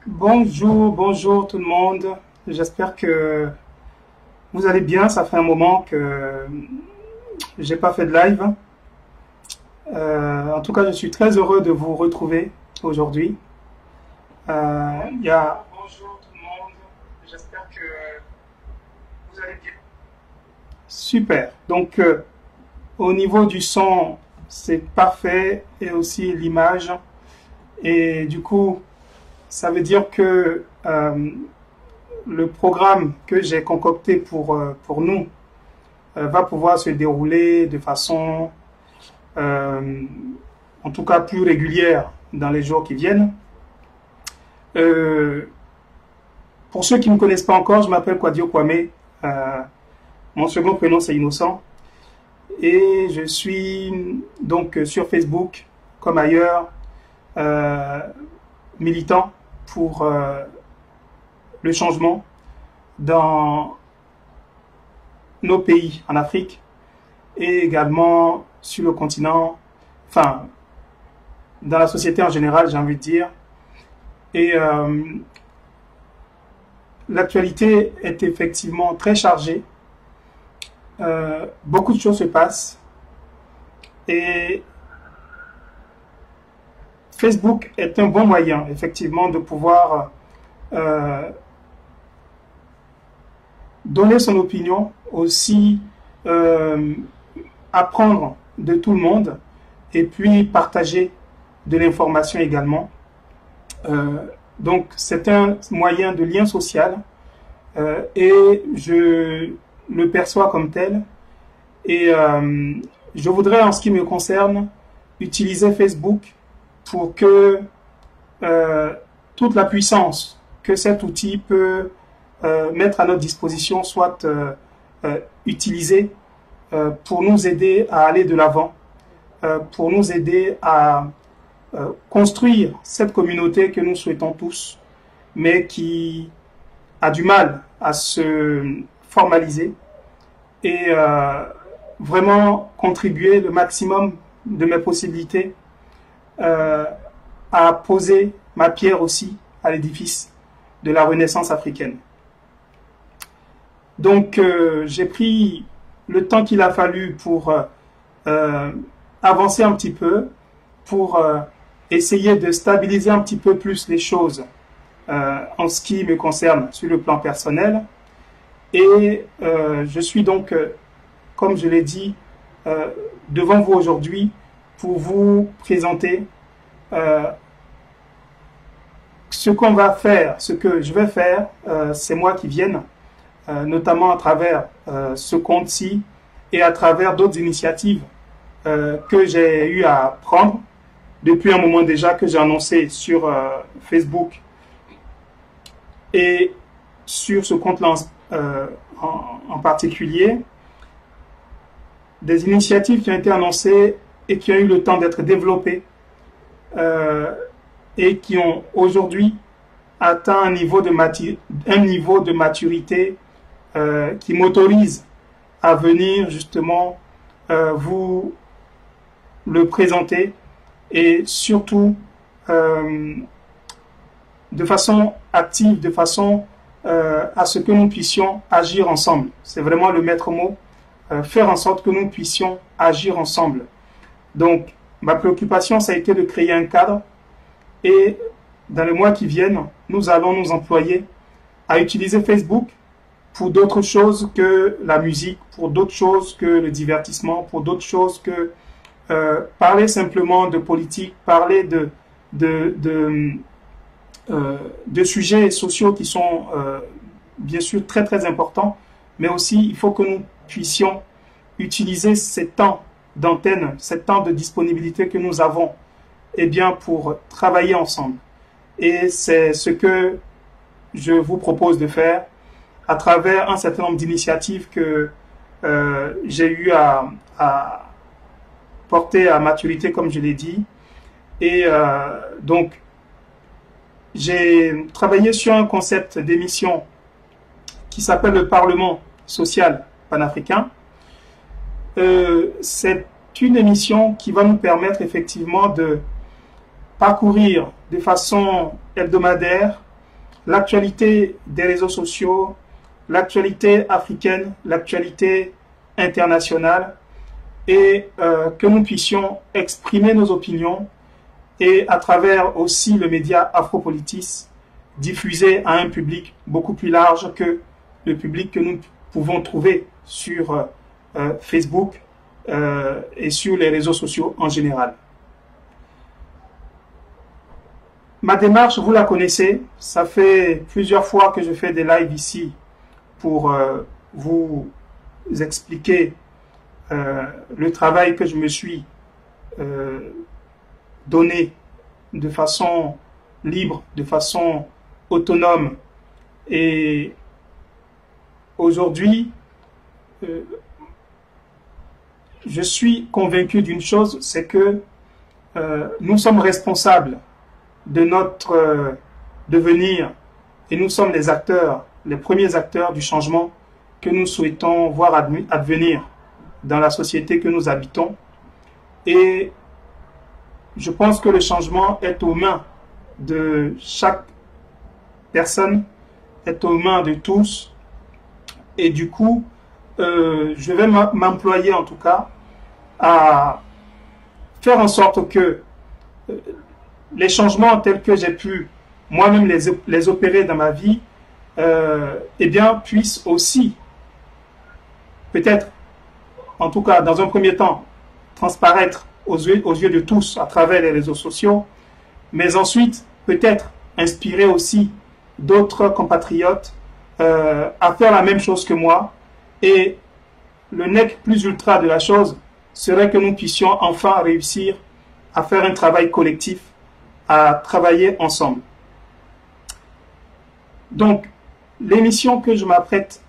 Bonjour, bonjour tout le monde. J'espère que vous allez bien. Ça fait un moment que j'ai pas fait de live. En tout cas, je suis très heureux de vous retrouver aujourd'hui. Bonjour tout le monde. J'espère que vous allez bien. Super. Donc, au niveau du son, c'est parfait et aussi l'image. Et du coup, ça veut dire que le programme que j'ai concocté pour nous va pouvoir se dérouler de façon, euh, en tout cas, plus régulière dans les jours qui viennent. Euh, pour ceux qui ne me connaissent pas encore, je m'appelle Kwadio Kwame. Mon second prénom, c'est Innocent. Et je suis donc sur Facebook, comme ailleurs, militant pour le changement dans nos pays en Afrique et également sur le continent, enfin, dans la société en général, j'ai envie de dire. Et l'actualité est effectivement très chargée. Beaucoup de choses se passent. Et Facebook est un bon moyen, effectivement, de pouvoir donner son opinion, aussi apprendre de tout le monde et puis partager de l'information également. Donc c'est un moyen de lien social et je le perçois comme tel. Et je voudrais, en ce qui me concerne, utiliser Facebook pour que toute la puissance que cet outil peut mettre à notre disposition soit utilisée pour nous aider à aller de l'avant, pour nous aider à construire cette communauté que nous souhaitons tous, mais qui a du mal à se formaliser et vraiment contribuer le maximum de mes possibilités à poser ma pierre aussi à l'édifice de la Renaissance africaine. Donc j'ai pris le temps qu'il a fallu pour avancer un petit peu, pour essayer de stabiliser un petit peu plus les choses en ce qui me concerne sur le plan personnel. Et je suis donc, comme je l'ai dit, devant vous aujourd'hui pour vous présenter ce qu'on va faire, ce que je vais faire ces mois qui viennent, notamment à travers ce compte-ci et à travers d'autres initiatives que j'ai eu à prendre depuis un moment déjà, que j'ai annoncé sur Facebook et sur ce compte-là en particulier. Des initiatives qui ont été annoncées et qui ont eu le temps d'être développées et qui ont aujourd'hui atteint un niveau de maturité qui m'autorise à venir justement vous le présenter et surtout de façon active, de façon à ce que nous puissions agir ensemble. C'est vraiment le maître mot, faire en sorte que nous puissions agir ensemble. Donc, ma préoccupation, ça a été de créer un cadre et dans les mois qui viennent, nous allons nous employer à utiliser Facebook pour d'autres choses que la musique, pour d'autres choses que le divertissement, pour d'autres choses que parler simplement de politique, parler de sujets sociaux qui sont bien sûr très très importants, mais aussi il faut que nous puissions utiliser ces temps d'antenne, ces temps de disponibilité que nous avons, eh bien, pour travailler ensemble. Et c'est ce que je vous propose de faire à travers un certain nombre d'initiatives que j'ai eu à porter à maturité, comme je l'ai dit. Et donc, j'ai travaillé sur un concept d'émission qui s'appelle le Parlement social panafricain. C'est une émission qui va nous permettre effectivement de parcourir de façon hebdomadaire l'actualité des réseaux sociaux, l'actualité africaine, l'actualité internationale, et que nous puissions exprimer nos opinions et à travers aussi le média Afropolitis, diffuser à un public beaucoup plus large que le public que nous pouvons trouver sur Facebook et sur les réseaux sociaux en général. Ma démarche, vous la connaissez, ça fait plusieurs fois que je fais des lives ici pour vous expliquer le travail que je me suis donné de façon libre, de façon autonome. Et aujourd'hui, je suis convaincu d'une chose, c'est que nous sommes responsables de notre devenir et nous sommes les acteurs, les premiers acteurs du changement que nous souhaitons voir advenir dans la société que nous habitons. Et je pense que le changement est aux mains de chaque personne, est aux mains de tous. Et du coup, je vais m'employer en tout cas à faire en sorte que les changements tels que j'ai pu moi-même les opérer dans ma vie, eh bien, puissent aussi, peut-être, en tout cas, dans un premier temps, transparaître aux yeux de tous à travers les réseaux sociaux, mais ensuite, peut-être, inspirer aussi d'autres compatriotes à faire la même chose que moi. Et le nec plus ultra de la chose serait que nous puissions enfin réussir à faire un travail collectif, à travailler ensemble. Donc, l'émission que je m'apprête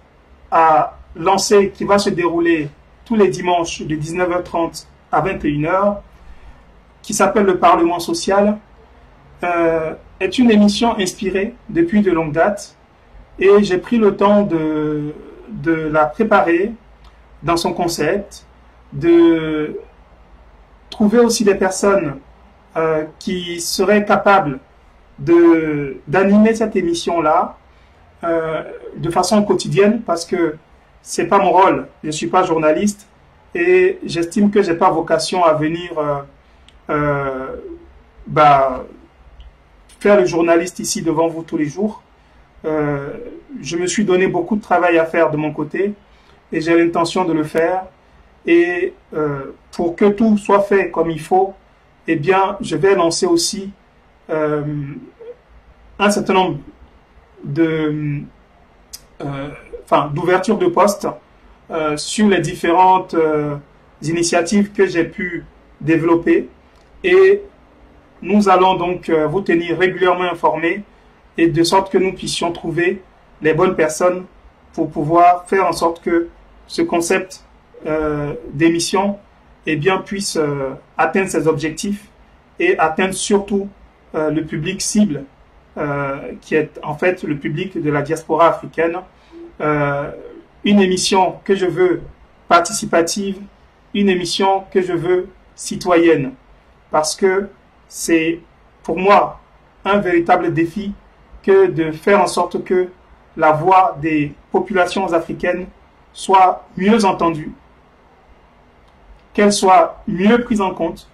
à lancer, qui va se dérouler tous les dimanches de 19h30 à 21h, qui s'appelle le Parlement social, est une émission inspirée depuis de longue date et j'ai pris le temps de la préparer dans son concept, de trouver aussi des personnes qui seraient capables d'animer cette émission-là de façon quotidienne, parce que c'est pas mon rôle, je ne suis pas journaliste et j'estime que j'ai pas vocation à venir faire le journaliste ici devant vous tous les jours. Je me suis donné beaucoup de travail à faire de mon côté et j'ai l'intention de le faire. Et pour que tout soit fait comme il faut, eh bien, je vais lancer aussi un certain nombre d'ouvertures de postes sur les différentes initiatives que j'ai pu développer. Et nous allons donc vous tenir régulièrement informés et de sorte que nous puissions trouver les bonnes personnes pour pouvoir faire en sorte que ce concept d'émission eh bien, puisse atteindre ses objectifs et atteindre surtout le public cible qui est en fait le public de la diaspora africaine. Une émission que je veux participative, une émission que je veux citoyenne, parce que c'est pour moi un véritable défi que de faire en sorte que la voix des populations africaines soit mieux entendue, qu'elle soit mieux prise en compte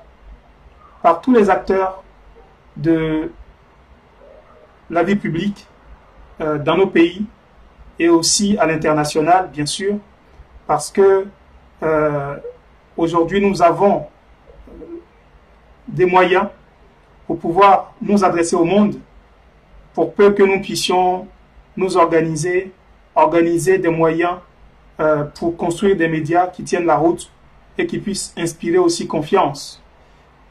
par tous les acteurs de la vie publique dans nos pays et aussi à l'international, bien sûr, parce que aujourd'hui nous avons des moyens pour pouvoir nous adresser au monde, pour peu que nous puissions nous organiser des moyens pour construire des médias qui tiennent la route et qui puissent inspirer aussi confiance.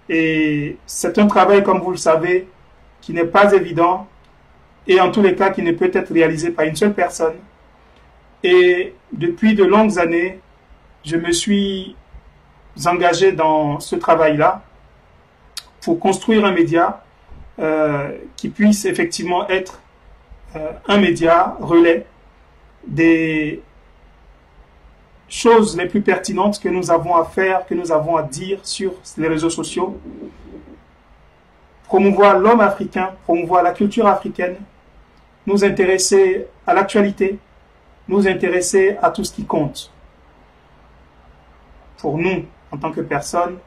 Et c'est un travail, comme vous le savez, qui n'est pas évident et en tous les cas qui ne peut être réalisé par une seule personne. Et depuis de longues années, je me suis engagé dans ce travail-là pour construire un média qui puisse effectivement être un média relais des choses les plus pertinentes que nous avons à faire, que nous avons à dire sur les réseaux sociaux, promouvoir l'homme africain, promouvoir la culture africaine. nous intéresser à l'actualité, nous intéresser à tout ce qui compte. Pour nous, en tant que personnes,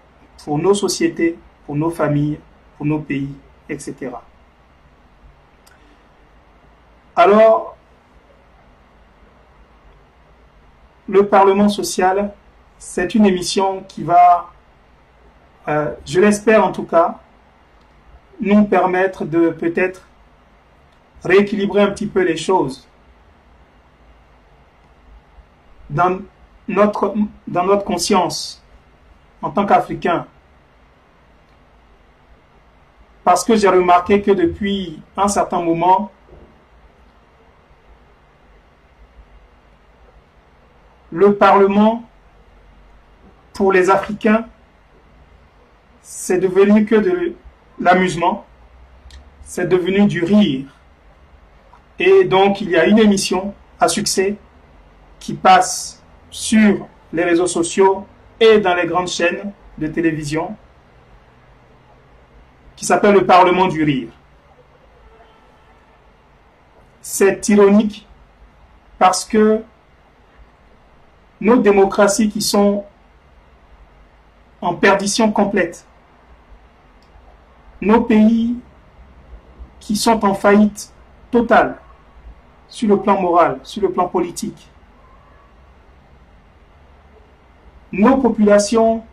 pour nos sociétés, pour nos familles, pour nos pays, etc. Alors, le Parlement social, c'est une émission qui va, je l'espère en tout cas, nous permettre de peut-être rééquilibrer un petit peu les choses dans notre conscience en tant qu'Africains. Parce que j'ai remarqué que depuis un certain moment, le Parlement, pour les Africains, c'est devenu que de l'amusement, c'est devenu du rire. Et donc, il y a une émission à succès qui passe sur les réseaux sociaux et dans les grandes chaînes de télévision qui s'appelle le Parlement du rire. C'est ironique parce que nos démocraties qui sont en perdition complète, nos pays qui sont en faillite totale sur le plan moral, sur le plan politique, nos populations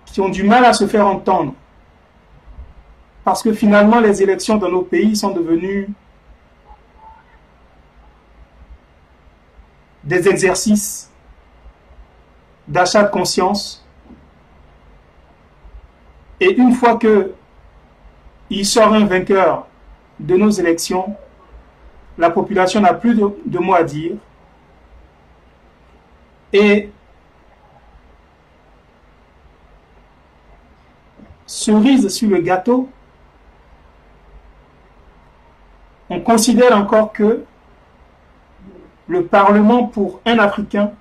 qui ont du mal à se faire entendre, parce que finalement les élections dans nos pays sont devenues des exercices d'achat de conscience. Et une fois que il sort un vainqueur de nos élections, la population n'a plus de mots à dire. Et cerise sur le gâteau, on considère encore que le Parlement pour un Africain,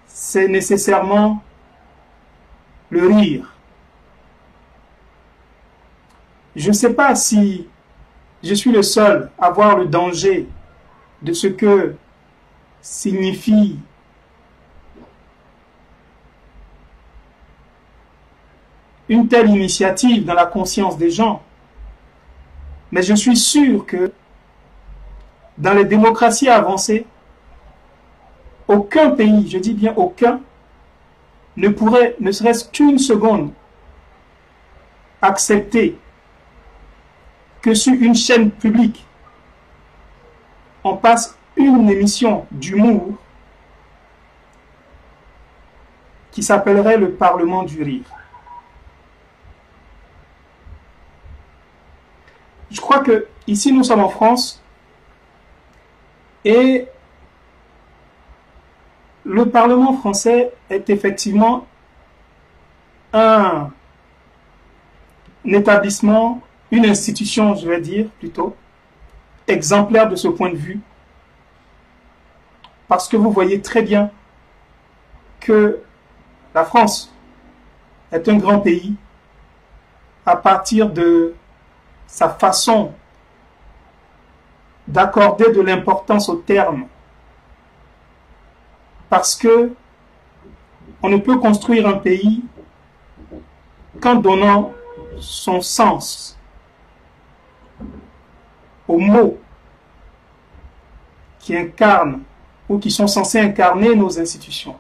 c'est nécessairement le rire. Je ne sais pas si je suis le seul à voir le danger de ce que signifie une telle initiative dans la conscience des gens. Mais je suis sûr que dans les démocraties avancées, aucun pays, je dis bien aucun, ne pourrait, ne serait-ce qu'une seconde, accepter que sur une chaîne publique, on passe une émission d'humour qui s'appellerait le Parlement du rire. Je crois que ici nous sommes en France et le Parlement français est effectivement un établissement, une institution, je vais dire plutôt, exemplaire de ce point de vue. Parce que vous voyez très bien que la France est un grand pays à partir de sa façon d'accorder de l'importance aux termes. Parce que on ne peut construire un pays qu'en donnant son sens aux mots qui incarnent ou qui sont censés incarner nos institutions.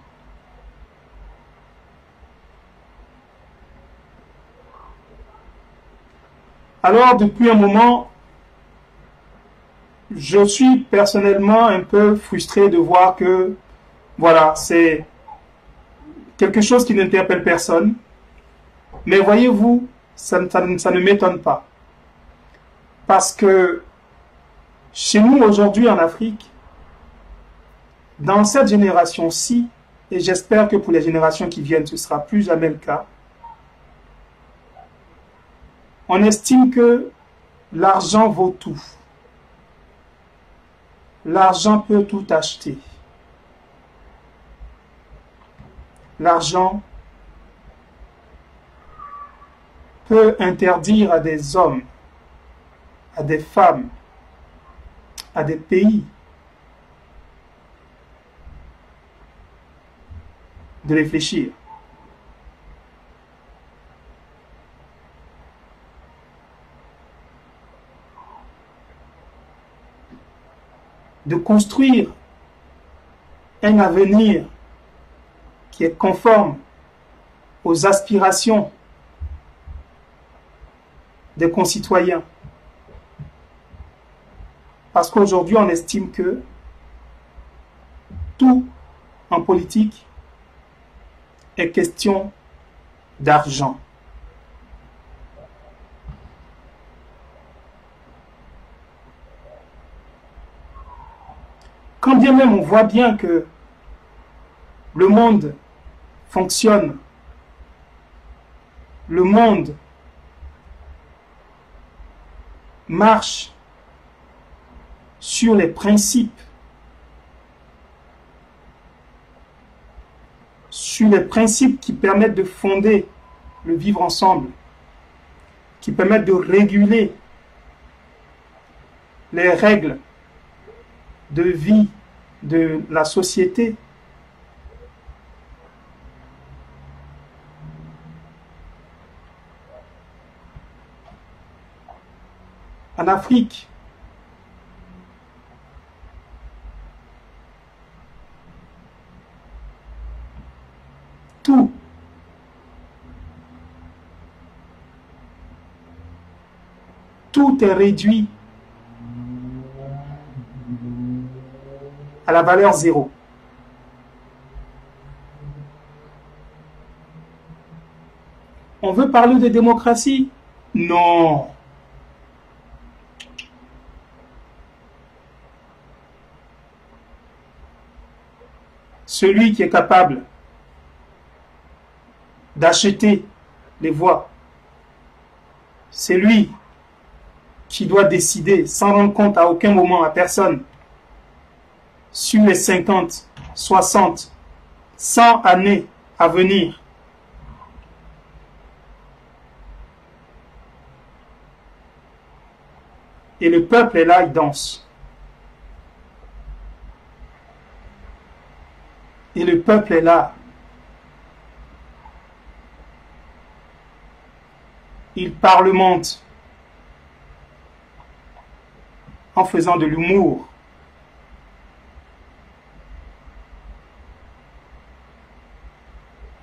Alors, depuis un moment, je suis personnellement un peu frustré de voir que, voilà, c'est quelque chose qui n'interpelle personne. Mais voyez-vous, ça ne m'étonne pas. Parce que chez nous, aujourd'hui en Afrique, dans cette génération-ci, et j'espère que pour les générations qui viennent, ce ne sera plus jamais le cas, on estime que l'argent vaut tout. L'argent peut tout acheter. L'argent peut interdire à des hommes, à des femmes, à des pays de réfléchir. De construire un avenir qui est conforme aux aspirations des concitoyens. Parce qu'aujourd'hui, on estime que tout en politique est question d'argent. Quand bien même on voit bien que le monde fonctionne, le monde marche sur les principes, qui permettent de fonder le vivre ensemble, qui permettent de réguler les règles de vie de la société. En Afrique, tout est réduit à la valeur zéro. On veut parler de démocratie? Non. Celui qui est capable d'acheter les voix, c'est lui qui doit décider sans rendre compte à aucun moment à personne sur les 50, 60, 100 années à venir. Et le peuple est là, il danse. Et le peuple est là. Il parlemente en faisant de l'humour.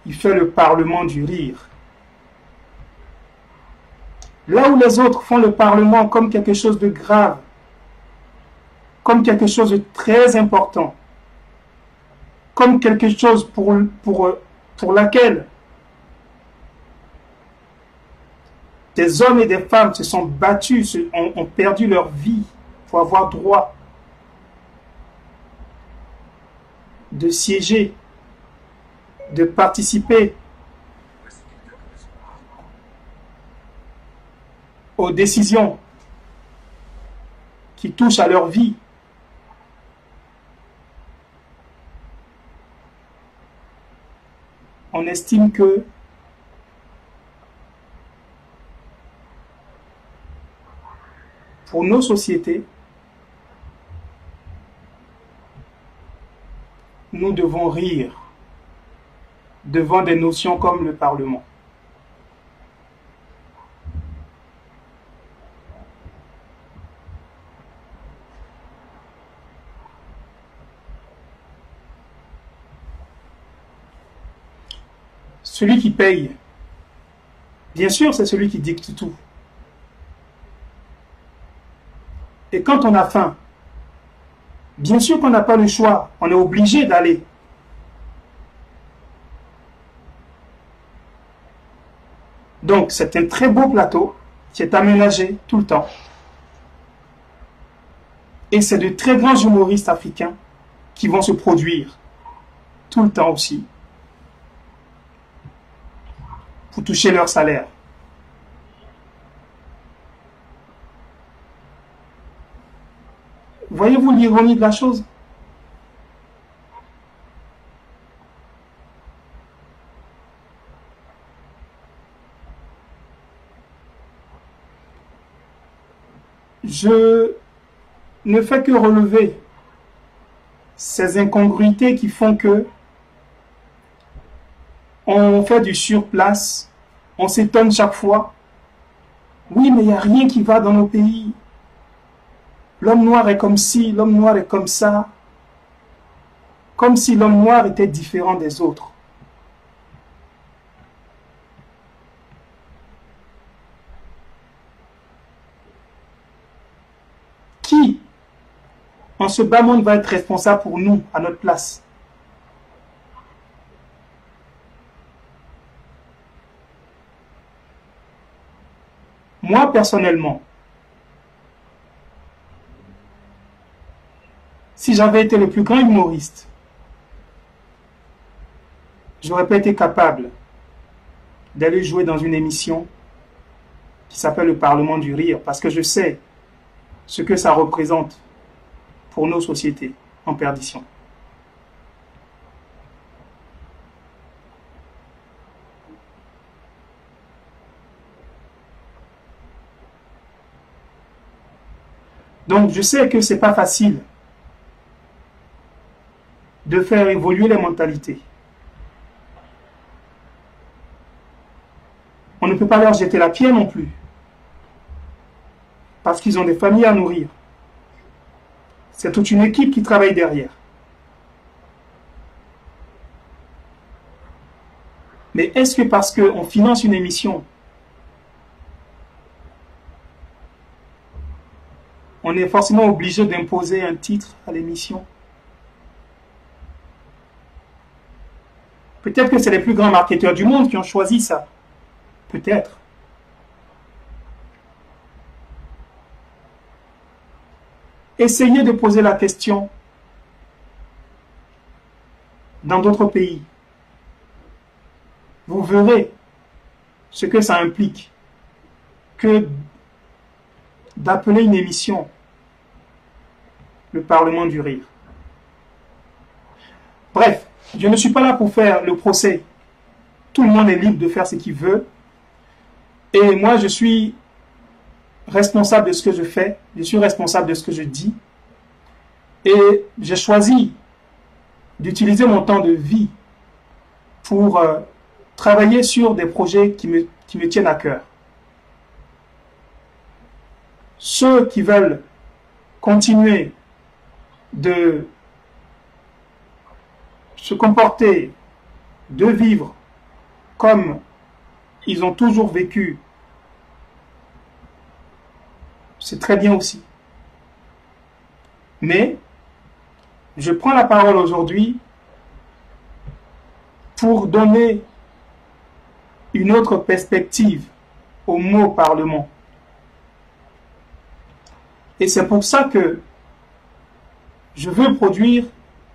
Il fait le parlement du rire. Là où les autres font le parlement comme quelque chose de grave, comme quelque chose de très important, comme quelque chose pour laquelle des hommes et des femmes se sont battus, ont perdu leur vie pour avoir droit de siéger, de participer aux décisions qui touchent à leur vie. On estime que pour nos sociétés, nous devons rire devant des notions comme le Parlement. Celui qui paye, bien sûr, c'est celui qui dicte tout. Et quand on a faim, bien sûr qu'on n'a pas le choix, on est obligé d'aller. Donc, c'est un très beau plateau qui est aménagé tout le temps. Et c'est de très grands humoristes africains qui vont se produire tout le temps aussi pour toucher leur salaire. Voyez-vous l'ironie de la chose? je ne fais que relever ces incongruités qui font que on fait du surplace, on s'étonne chaque fois. Oui, mais il n'y a rien qui va dans nos pays. L'homme noir est comme ci, l'homme noir est comme ça. Comme si l'homme noir était différent des autres. Qui, en ce bas monde, va être responsable pour nous, à notre place? Moi, personnellement, si j'avais été le plus grand humoriste, j'aurais pas été capable d'aller jouer dans une émission qui s'appelle le Parlement du Rire, parce que je sais ce que ça représente pour nos sociétés en perdition. Donc je sais que c'est pas facile de faire évoluer les mentalités. On ne peut pas leur jeter la pierre non plus, parce qu'ils ont des familles à nourrir. C'est toute une équipe qui travaille derrière. Mais est-ce que parce qu'on finance une émission, on est forcément obligé d'imposer un titre à l'émission? Peut-être que c'est les plus grands marketeurs du monde qui ont choisi ça. Peut-être. Essayez de poser la question dans d'autres pays. Vous verrez ce que ça implique que d'appeler une émission le Parlement du Rire. Bref, je ne suis pas là pour faire le procès. Tout le monde est libre de faire ce qu'il veut. Et moi, je suis responsable de ce que je fais. Je suis responsable de ce que je dis. Et j'ai choisi d'utiliser mon temps de vie pour travailler sur des projets qui me tiennent à cœur. Ceux qui veulent continuer de se comporter, de vivre comme ils ont toujours vécu, c'est très bien aussi. Mais je prends la parole aujourd'hui pour donner une autre perspective au mot Parlement. Et c'est pour ça que je veux produire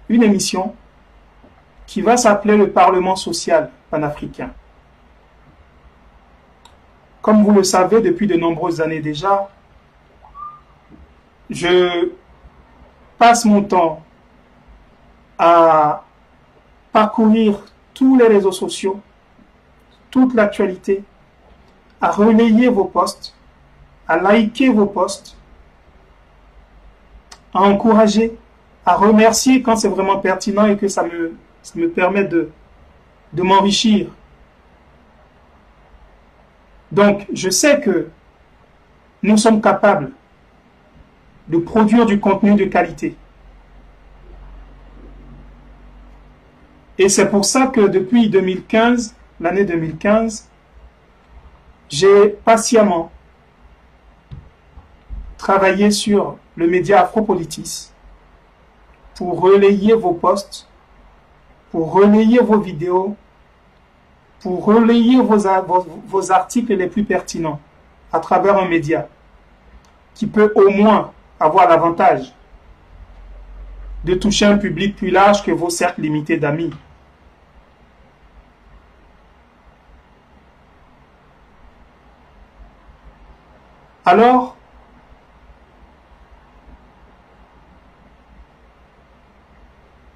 une émission qui va s'appeler le Parlement social panafricain. Comme vous le savez depuis de nombreuses années déjà, je passe mon temps à parcourir tous les réseaux sociaux, toute l'actualité, à relayer vos posts, à liker vos posts, à encourager, à remercier quand c'est vraiment pertinent et que ça me permet de m'enrichir. Donc, je sais que nous sommes capables de produire du contenu de qualité. Et c'est pour ça que depuis 2015, l'année 2015, j'ai patiemment travaillé sur le média Afropolitis pour relayer vos posts, pour relayer vos vidéos, pour relayer vos articles les plus pertinents à travers un média qui peut au moins avoir l'avantage de toucher un public plus large que vos cercles limités d'amis. Alors,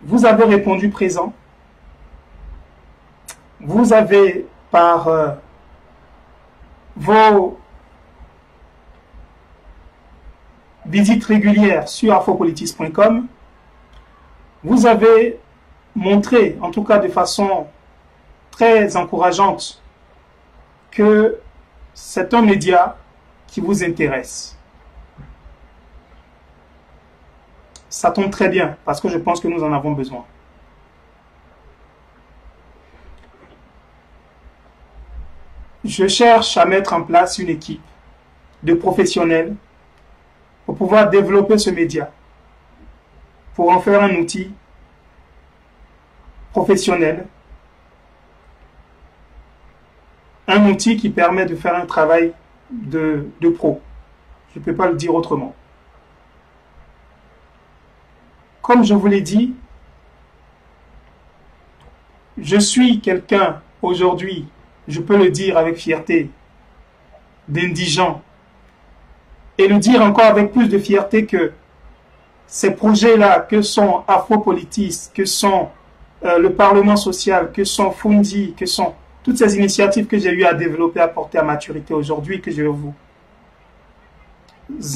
vous avez répondu présent. Vous avez, par visite régulière sur afropolitics.com, vous avez montré, en tout cas de façon très encourageante, que c'est un média qui vous intéresse. Ça tombe très bien, parce que je pense que nous en avons besoin. Je cherche à mettre en place une équipe de professionnels pour pouvoir développer ce média, pour en faire un outil professionnel, un outil qui permet de faire un travail de pro. Je ne peux pas le dire autrement. Comme je vous l'ai dit, je suis quelqu'un aujourd'hui, je peux le dire avec fierté, d'indigent, et le dire encore avec plus de fierté que ces projets-là, que sont Afropolitics, que sont le Parlement social, que sont Fundi, que sont toutes ces initiatives que j'ai eu à développer, à porter à maturité aujourd'hui, que je vais vous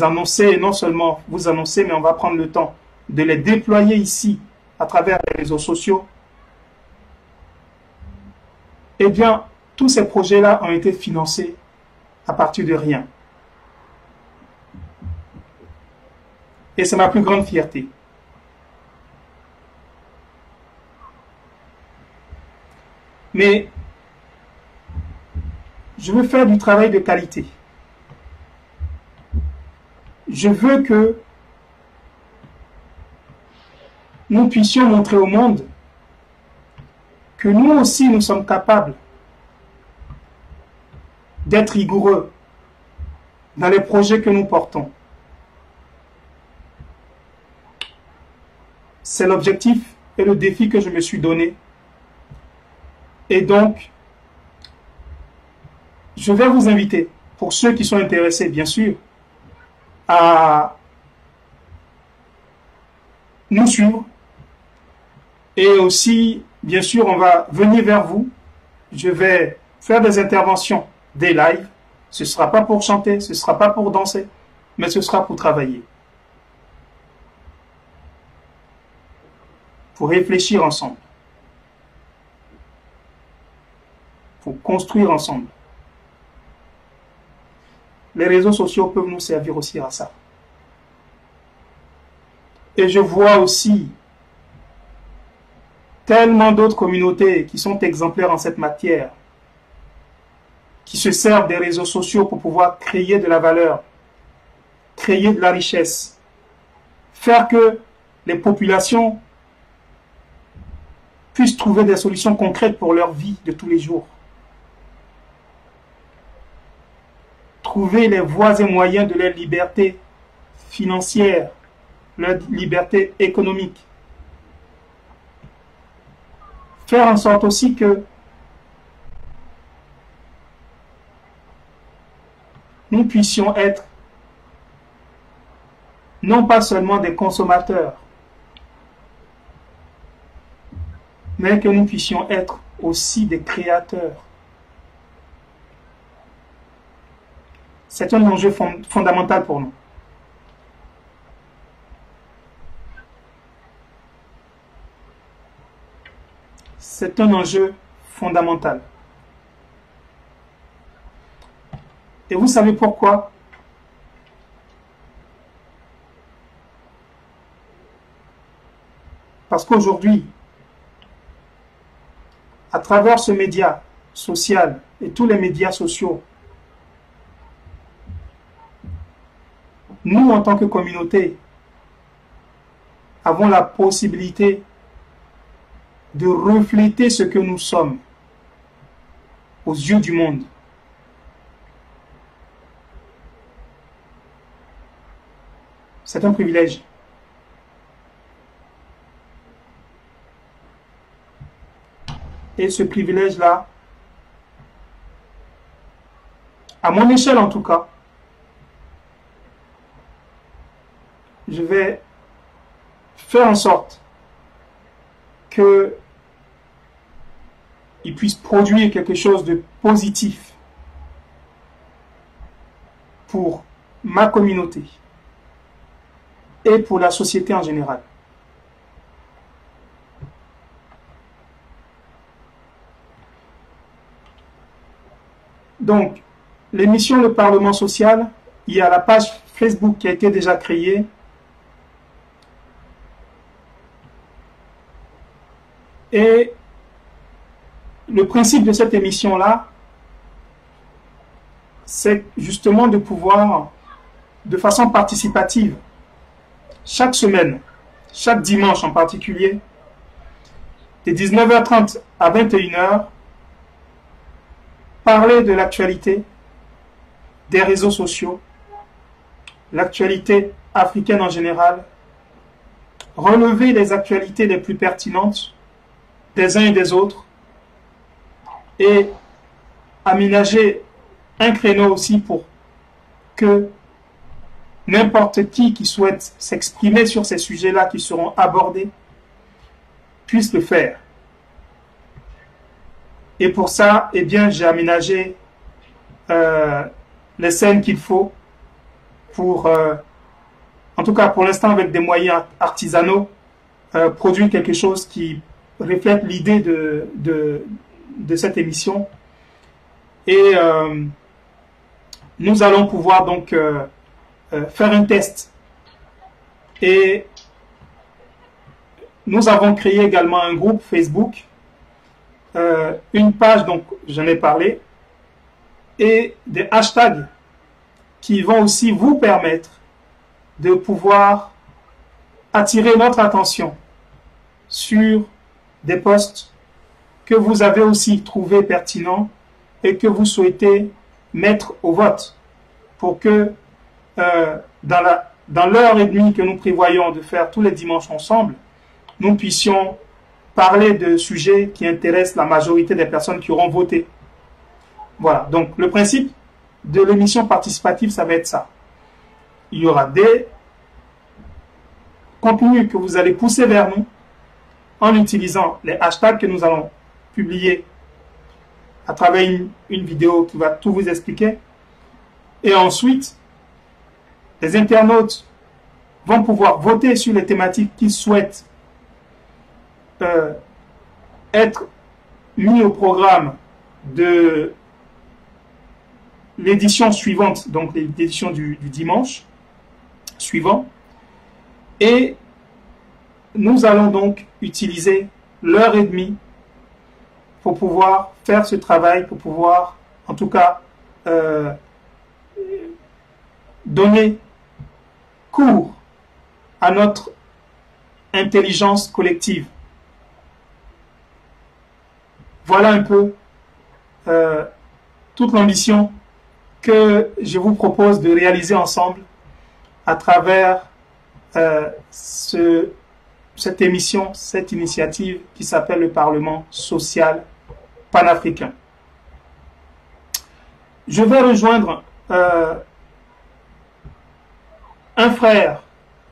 annoncer, et non seulement vous annoncer, mais on va prendre le temps de les déployer ici, à travers les réseaux sociaux. Eh bien, tous ces projets-là ont été financés à partir de rien. Et c'est ma plus grande fierté. Mais je veux faire du travail de qualité. Je veux que nous puissions montrer au monde que nous aussi, nous sommes capables d'être rigoureux dans les projets que nous portons. C'est l'objectif et le défi que je me suis donné. Et donc, je vais vous inviter, pour ceux qui sont intéressés, bien sûr, à nous suivre. Et aussi, bien sûr, on va venir vers vous. Je vais faire des interventions, des lives. Ce ne sera pas pour chanter, ce ne sera pas pour danser, mais ce sera pour travailler. Pour réfléchir ensemble. Pour construire ensemble. Les réseaux sociaux peuvent nous servir aussi à ça. Et je vois aussi tellement d'autres communautés qui sont exemplaires en cette matière, qui se servent des réseaux sociaux pour pouvoir créer de la valeur, créer de la richesse, faire que les populations puissent trouver des solutions concrètes pour leur vie de tous les jours. Trouver les voies et moyens de leur liberté financière, leur liberté économique. Faire en sorte aussi que nous puissions être non pas seulement des consommateurs, mais que nous puissions être aussi des créateurs. C'est un enjeu fondamental pour nous. C'est un enjeu fondamental. Et vous savez pourquoi? Parce qu'aujourd'hui, à travers ce média social et tous les médias sociaux, nous, en tant que communauté, avons la possibilité de refléter ce que nous sommes aux yeux du monde. C'est un privilège. Et ce privilège-là, à mon échelle en tout cas, je vais faire en sorte qu'il puisse produire quelque chose de positif pour ma communauté, et pour la société en général. Donc, l'émission Le Parlement social, il y a la page Facebook qui a été déjà créée. Et le principe de cette émission-là, c'est justement de pouvoir, de façon participative, chaque semaine, chaque dimanche en particulier, de 19h30 à 21h, parler de l'actualité des réseaux sociaux, l'actualité africaine en général, relever les actualités les plus pertinentes des uns et des autres et aménager un créneau aussi pour que n'importe qui souhaite s'exprimer sur ces sujets-là qui seront abordés puisse le faire. Et pour ça, eh bien, j'ai aménagé les scènes qu'il faut pour, en tout cas pour l'instant avec des moyens artisanaux, produire quelque chose qui reflète l'idée de cette émission. Et nous allons pouvoir donc faire un test. Et nous avons créé également un groupe Facebook, une page, donc j'en ai parlé, et des hashtags qui vont aussi vous permettre de pouvoir attirer notre attention sur des posts que vous avez aussi trouvés pertinents et que vous souhaitez mettre au vote pour que dans l'heure et demie que nous prévoyons de faire tous les dimanches ensemble, nous puissions parler de sujets qui intéressent la majorité des personnes qui auront voté. Voilà, donc le principe de l'émission participative, ça va être ça. Il y aura des contenus que vous allez pousser vers nous en utilisant les hashtags que nous allons publier à travers une vidéo qui va tout vous expliquer. Et ensuite, les internautes vont pouvoir voter sur les thématiques qu'ils souhaitent être mis au programme de l'édition suivante, donc l'édition du dimanche suivant. Et nous allons donc utiliser l'heure et demie pour pouvoir faire ce travail, pour pouvoir, en tout cas, donner cours à notre intelligence collective. Voilà un peu toute l'ambition que je vous propose de réaliser ensemble à travers cette émission, cette initiative qui s'appelle le Parlement social panafricain. Je vais rejoindre un frère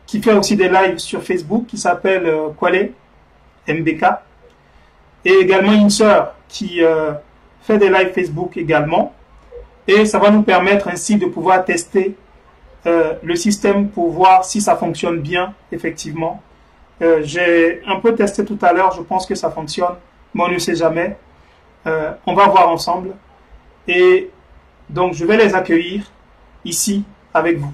qui fait aussi des lives sur Facebook qui s'appelle Kwale MBK et également une sœur qui fait des lives Facebook également, et ça va nous permettre ainsi de pouvoir tester le système pour voir si ça fonctionne bien effectivement. J'ai un peu testé tout à l'heure, je pense que ça fonctionne, mais on ne sait jamais. On va voir ensemble et donc je vais les accueillir ici avec vous.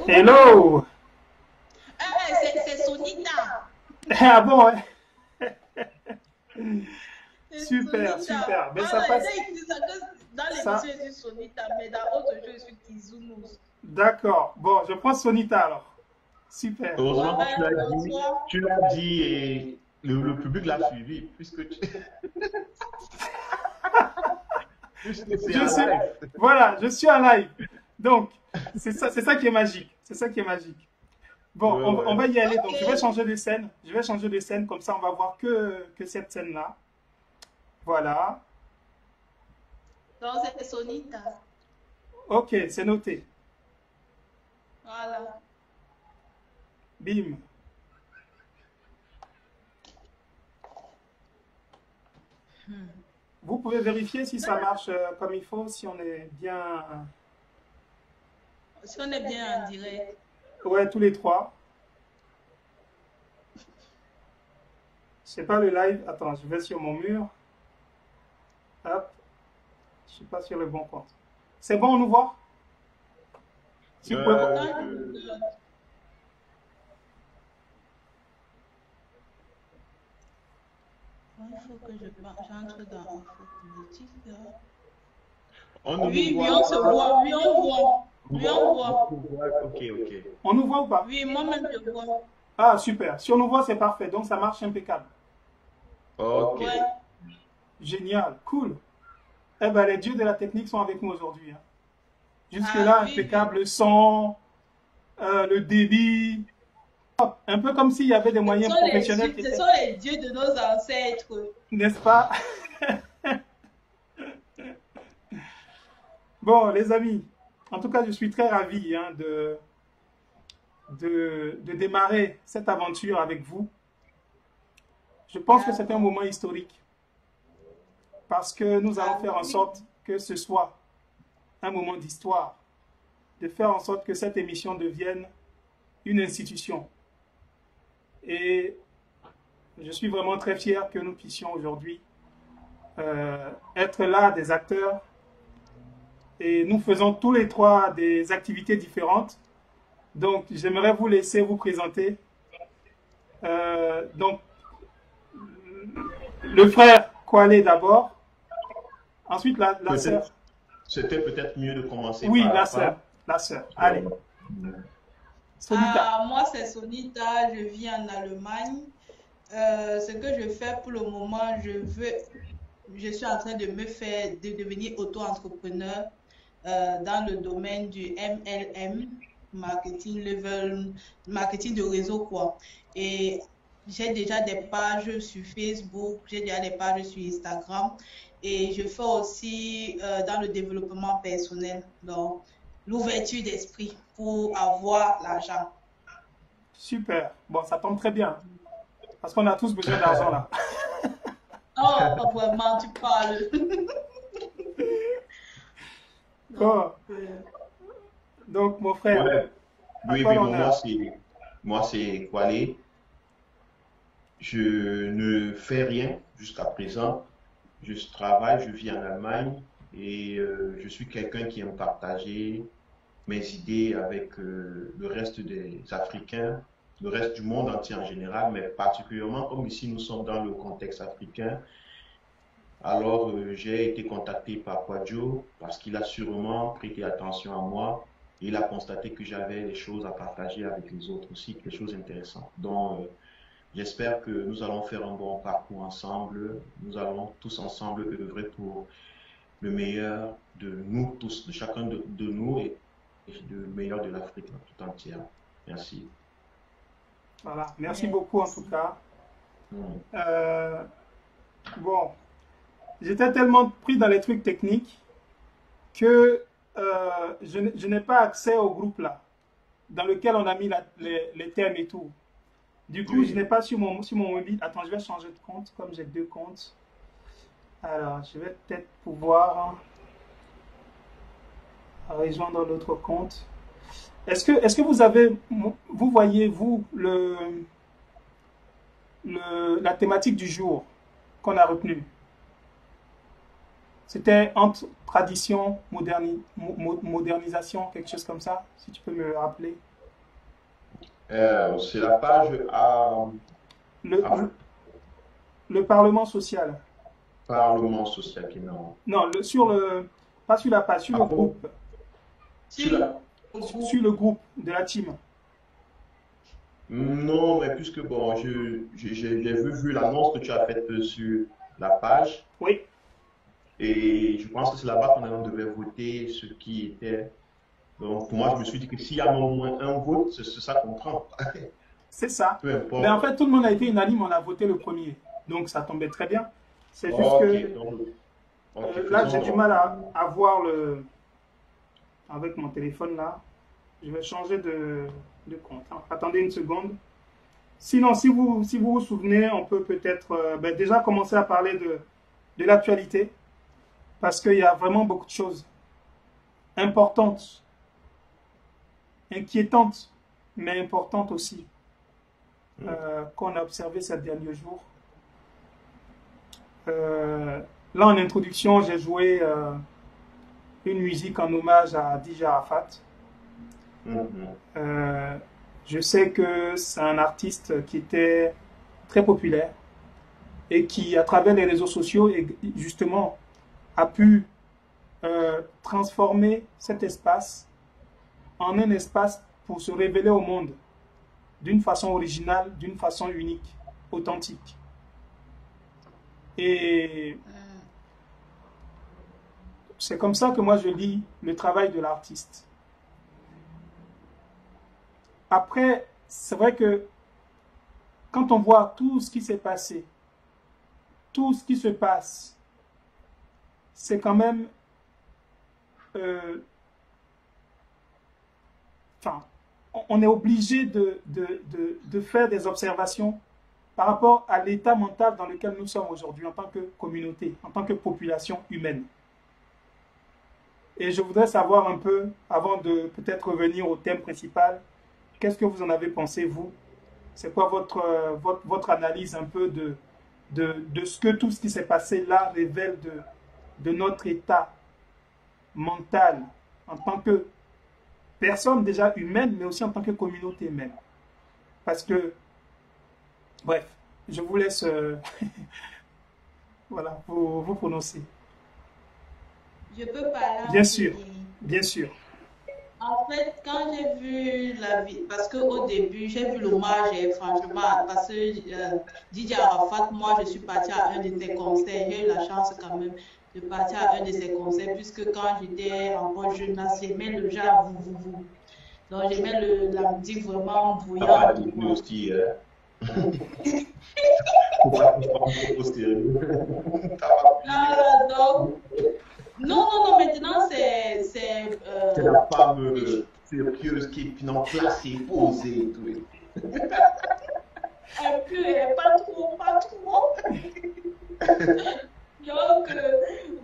Hello. C'est Sonita. Ah bon, ouais. Super, super. Mais ça passe. Dans l'émission, je suis Sonita, mais dans autre chose, je suis Kizunous. D'accord. Bon, je prends Sonita alors. Super. Heureusement que tu l'as dit et le public l'a suivi, puisque tu... Voilà, je suis en live. Donc, c'est ça qui est magique. C'est ça qui est magique. Bon, ouais, on va y aller. Donc, je vais changer de scène. Je vais changer de scène. Comme ça, on va voir que cette scène-là. Voilà. Donc, c'est Sonita. Ok, c'est noté. Voilà. Bim. Vous pouvez vérifier si ça marche comme il faut, si on est bien... Si on est bien en direct. Ouais, tous les trois. C'est pas le live. Attends, je vais sur mon mur. Hop. Je suis pas sur le bon compte. C'est bon, on nous voit? Si vous pouvez... Il faut que j'entre dans Info Politique. Oui, on se voit. Oui, on voit. Oui, on voit. Ok. On nous voit ou pas? Oui, moi-même, je vois. Ah, super. Si on nous voit, c'est parfait. Donc, ça marche impeccable. Ok. Ouais. Génial. Cool. Eh ben, les dieux de la technique sont avec nous aujourd'hui. Hein. Jusque-là, impeccable. Le son, le débit. Hop. Un peu comme s'il y avait des moyens professionnels. Ce sont les dieux de nos ancêtres. N'est-ce pas? Bon, les amis, en tout cas, je suis très ravi hein, de démarrer cette aventure avec vous. Je pense que c'est un moment historique parce que nous allons faire en sorte que ce soit un moment d'histoire, de faire en sorte que cette émission devienne une institution. Et je suis vraiment très fier que nous puissions aujourd'hui être là des acteurs. Et nous faisons tous les trois des activités différentes. Donc, j'aimerais vous laisser vous présenter. Donc, le frère Kwale d'abord. Ensuite, la sœur. C'était peut-être mieux de commencer oui, par... la sœur. La sœur. Allez. Sonita. Moi, c'est Sonita. Je vis en Allemagne. Ce que je fais pour le moment, je suis en train de devenir auto-entrepreneur dans le domaine du MLM, marketing de réseau quoi. Et j'ai déjà des pages sur Facebook, j'ai déjà des pages sur Instagram et je fais aussi dans le développement personnel, donc l'ouverture d'esprit pour avoir l'argent. Super. Bon, ça tombe très bien parce qu'on a tous besoin d'argent là. Oh, vraiment, tu parles. Donc, mon frère. Ouais. Oui, moi, c'est Kwale. Je ne fais rien jusqu'à présent. Je travaille, je vis en Allemagne et je suis quelqu'un qui aime partager mes idées avec le reste des Africains, le reste du monde entier en général, mais particulièrement comme ici nous sommes dans le contexte africain. Alors, j'ai été contacté par Kwadjo parce qu'il a sûrement prêté attention à moi. Il a constaté que j'avais des choses à partager avec les autres aussi, des choses intéressantes. Donc, j'espère que nous allons faire un bon parcours ensemble. Nous allons tous ensemble œuvrer pour le meilleur de nous tous, de chacun de nous et le meilleur de l'Afrique tout entière. Merci. Voilà, merci beaucoup en tout cas. Bon. J'étais tellement pris dans les trucs techniques que je n'ai pas accès au groupe là, dans lequel on a mis les thèmes et tout. Du coup, je n'ai pas sur mon mobile. Attends, je vais changer de compte, comme j'ai deux comptes. Alors, je vais peut-être pouvoir rejoindre l'autre compte. Est-ce que vous voyez, vous, la thématique du jour qu'on a retenue? C'était entre tradition, modernisation, quelque chose comme ça, si tu peux me rappeler. C'est la page le Parlement social. Parlement social, qui non. Non, pas sur la page, sur le groupe. Sur le groupe de la team. Non, mais puisque bon, j'ai vu l'annonce que tu as faite sur la page. Oui. Et je pense que c'est là-bas qu'on devait voter ce qui était. Donc, pour moi, je me suis dit que s'il y a au moins un vote, c'est ça qu'on prend. C'est ça. Peu importe. Mais en fait, tout le monde a été unanime, on a voté le premier. Donc, ça tombait très bien. C'est juste que Ok, Là, j'ai faisons du donc. mal à voir le... Avec mon téléphone, là. Je vais changer de compte. Attendez une seconde. Sinon, si vous vous souvenez, on peut peut-être ben, déjà commencer à parler de l'actualité, parce qu'il y a vraiment beaucoup de choses importantes, inquiétantes, mais importantes aussi, Hmm. qu'on a observées ces derniers jours. Euh, Là, en introduction, j'ai joué une musique en hommage à DJ Arafat. Mhm. Euh, je sais que c'est un artiste qui était très populaire et qui, à travers les réseaux sociaux, justement, a pu transformer cet espace en un espace pour se révéler au monde d'une façon originale, d'une façon unique, authentique. Et c'est comme ça que moi je lis le travail de l'artiste. Après, c'est vrai que quand on voit tout ce qui s'est passé, tout ce qui se passe, c'est quand même, euh, enfin, on est obligé de faire des observations par rapport à l'état mental dans lequel nous sommes aujourd'hui en tant que communauté, en tant que population humaine. Et je voudrais savoir un peu, avant de peut-être revenir au thème principal, qu'est-ce que vous en avez pensé, vous? C'est quoi votre analyse un peu de ce que tout ce qui s'est passé là révèle de notre état mental en tant que personne déjà humaine, mais aussi en tant que communauté même. Parce que, bref, je vous laisse voilà, vous prononcer. Je peux parler Bien un peu. sûr, bien sûr. En fait, quand j'ai vu la vie, parce qu'au début, j'ai vu l'hommage, et franchement, parce que Didier Arafat, moi, je suis partie à un de ses concerts. J'ai eu la chance quand même de partir à un de ses concerts, puisque quand j'étais encore jeune, là, j'aimais le genre vous. Donc, j'aimais la musique vraiment Ça va bruyante. devenir aussi. Faut pas tout prendre trop au sérieux. Ça va oublier. Donc, non, maintenant, C'est la femme sérieuse qui est finalement placée, posée et tout. un peu, pas trop, pas trop. Donc,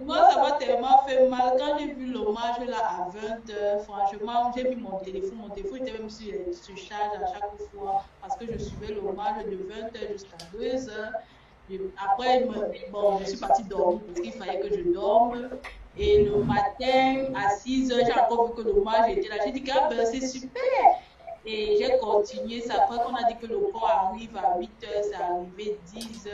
moi, ça m'a tellement fait mal. Quand j'ai vu l'hommage là à 20 h, franchement, j'ai mis mon téléphone. Mon téléphone était même sur charge à chaque fois parce que je suivais l'hommage de 20 h jusqu'à 2 h. Après, bon, je suis partie dormir parce qu'il fallait que je dorme. Et le matin, à 6 h, j'ai encore vu que l'hommage était là. J'ai dit, ah ben, c'est super. Et j'ai continué. C'est après qu'on a dit que le corps arrive à 8 h, c'est arrivé 10 h.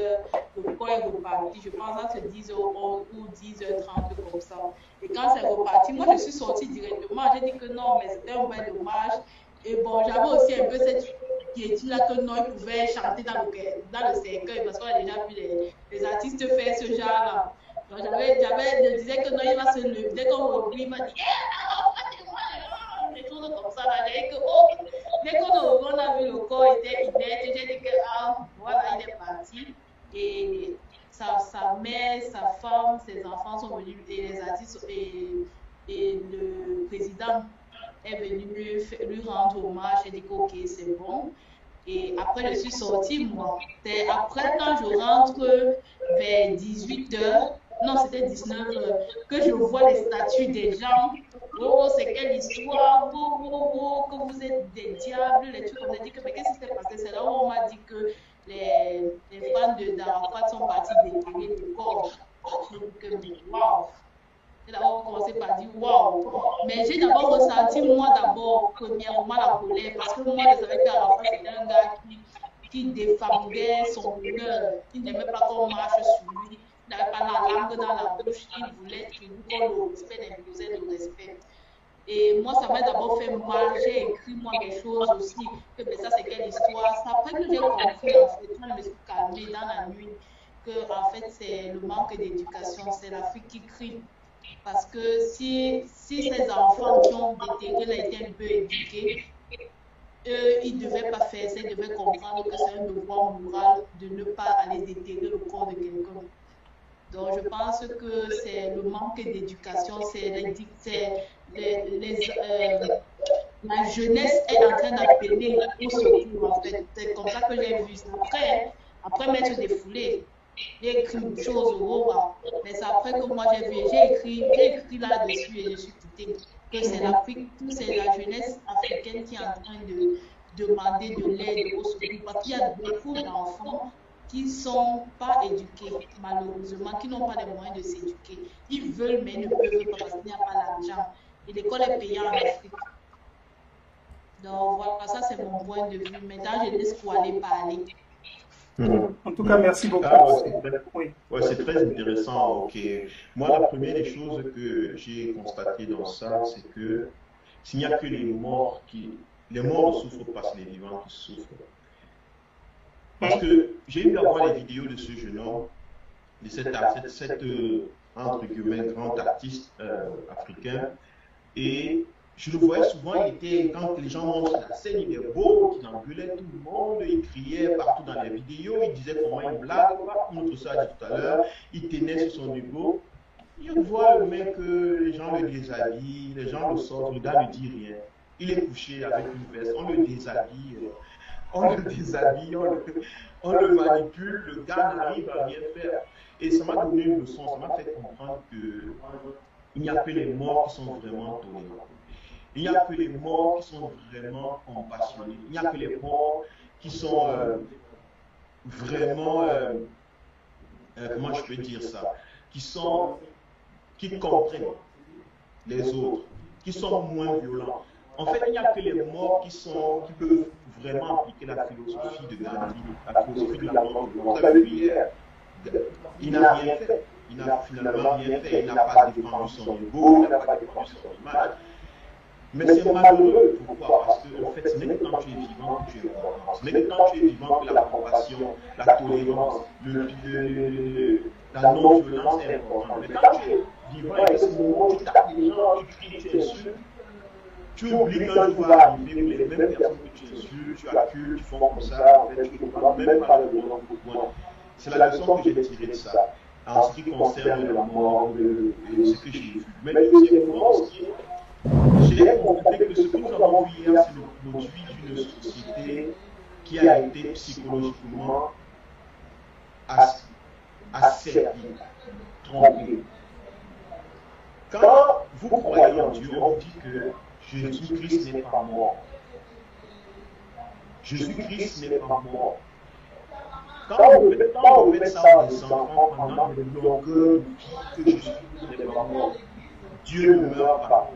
Le corps est reparti. Je pense que c'est 10 h ou 10 h 30 comme ça. Et quand c'est reparti, moi je suis sortie directement. J'ai dit que non, mais c'était un bel dommage. Et bon, j'avais aussi un peu cette quiétude-là que non, ils pouvaient chanter dans le cercueil parce qu'on a déjà vu les artistes faire ce genre-là. Donc je disais que non, il va se lever. Dès qu'on oublie, il m'a dit, des choses comme ça. Là, j'ai dit que, oh, dès qu'on a vu le corps était inerte, j'ai dit que, ah, voilà, il est parti. Et sa mère, sa femme, ses enfants sont venus, et les artistes, et le président est venu lui rendre hommage. J'ai dit que, ok, c'est bon. Et après, je suis sortie, moi. C'est après, quand je rentre vers 18 h, non, c'était 19 h, que je vois les statues des gens. Oh, c'est quelle histoire, que vous êtes des diables, les trucs. On a dit que, mais qu'est-ce qui s'est passé? C'est là où on m'a dit que les fans d'Arafat sont partis déterrer le corps. J'ai dit que, waouh! C'est là où on commençait par dire waouh! Mais j'ai d'abord ressenti, moi, premièrement, la colère, parce que moi, je savais qu'Arafat, c'était un gars qui défendait son honneur. Il n'aimait pas qu'on marche sur lui. Il n'avait pas la langue dans la bouche. Il voulait qu'on le respecte, imposer le respect. Et moi, ça m'a d'abord fait mal. J'ai écrit, moi, des choses aussi. Que mais ça, c'est quelle histoire? C'est après que j'ai compris, en fait, quand je me suis calmée dans la nuit, que, en fait, c'est le manque d'éducation. C'est l'Afrique qui crie. Parce que si ces enfants qui ont déterré été un peu éduqués, ils ne devaient pas faire ça, ils devaient comprendre que c'est un devoir moral de ne pas aller déterrer le corps de quelqu'un. Donc, je pense que c'est le manque d'éducation, la jeunesse est en train d'appeler au secours, en fait. C'est comme ça que j'ai vu ça. Après m'être défoulée, j'ai écrit une chose au revoir. Mais c'est après que moi j'ai écrit là-dessus et je suis quittée. Que c'est l'Afrique, c'est la jeunesse africaine qui est en train de demander de l'aide au secours. Parce qu'il y a beaucoup d'enfants qui ne sont pas éduqués, malheureusement, qui n'ont pas les moyens de s'éduquer. Ils veulent, mais ne peuvent pas parce qu'il n'y a pas d'argent. Et l'école est payée en Afrique. Donc voilà, ça c'est mon point de vue. Maintenant, je laisse pour aller parler. En tout cas, merci beaucoup. C'est très intéressant. Okay. Moi, la première des choses que j'ai constatées dans ça, c'est que s'il n'y a que les morts ne souffrent pas, c'est les vivants qui souffrent. Parce que j'ai eu à voir les vidéos de ce jeune homme, de cet entre guillemets, grand artiste africain, et je le voyais souvent, quand les gens montrent la scène, il est beau, il engueulait tout le monde, il criait partout dans les vidéos, il disait comment il blague, comme tout ça a dit tout à l'heure, il tenait sur son ego. Je vois le mec, les gens le déshabillent, les gens le sortent, le gars ne dit rien. Il est couché avec une veste, on le déshabille, on le manipule, le gars n'arrive à rien faire. Et ça m'a donné une leçon, ça m'a fait comprendre qu'il n'y a que les morts qui sont vraiment tolérants. Il n'y a que les morts qui sont vraiment compassionnés. Il n'y a que les morts qui sont vraiment, comment je peux dire ça, qui comprennent les autres, qui sont moins violents. En fait, il n'y a que les morts qui peuvent vraiment appliquer la philosophie de Gandhi, la philosophie de la mort. Vous avez vu hier, il n'a rien fait. Il n'a finalement rien fait. Il n'a pas défendu son ego, il n'a pas défendu son image. Mais c'est malheureux. Pourquoi? Parce que en fait, ce n'est que quand tu es vivant que tu es important. Ce n'est que quand tu es vivant que la compassion, la tolérance, la non-violence est importante. Mais quand tu es vivant et que ce moment où tu tapes les gens, tu cries, tu insultes, tu oublies qu'un jour va arriver où les mêmes personnes que tu insultes, tu accules, tu font comme ça, en fait, tu ne comprends même pas le moment au point. C'est la leçon que j'ai tirée de ça. En ce qui concerne la mort et ce que j'ai vu. Mais deuxièmement aussi, j'ai compris que ce que nous avons vu hier, c'est le produit d'une société qui a été psychologiquement asservie, trompée. Quand vous croyez en Dieu, on dit que Jésus-Christ n'est pas mort. Jésus-Christ n'est pas mort. Quand on met ça aux enfants pendant de longues vies que Jésus-Christ n'est pas mort, Dieu ne meurt pas.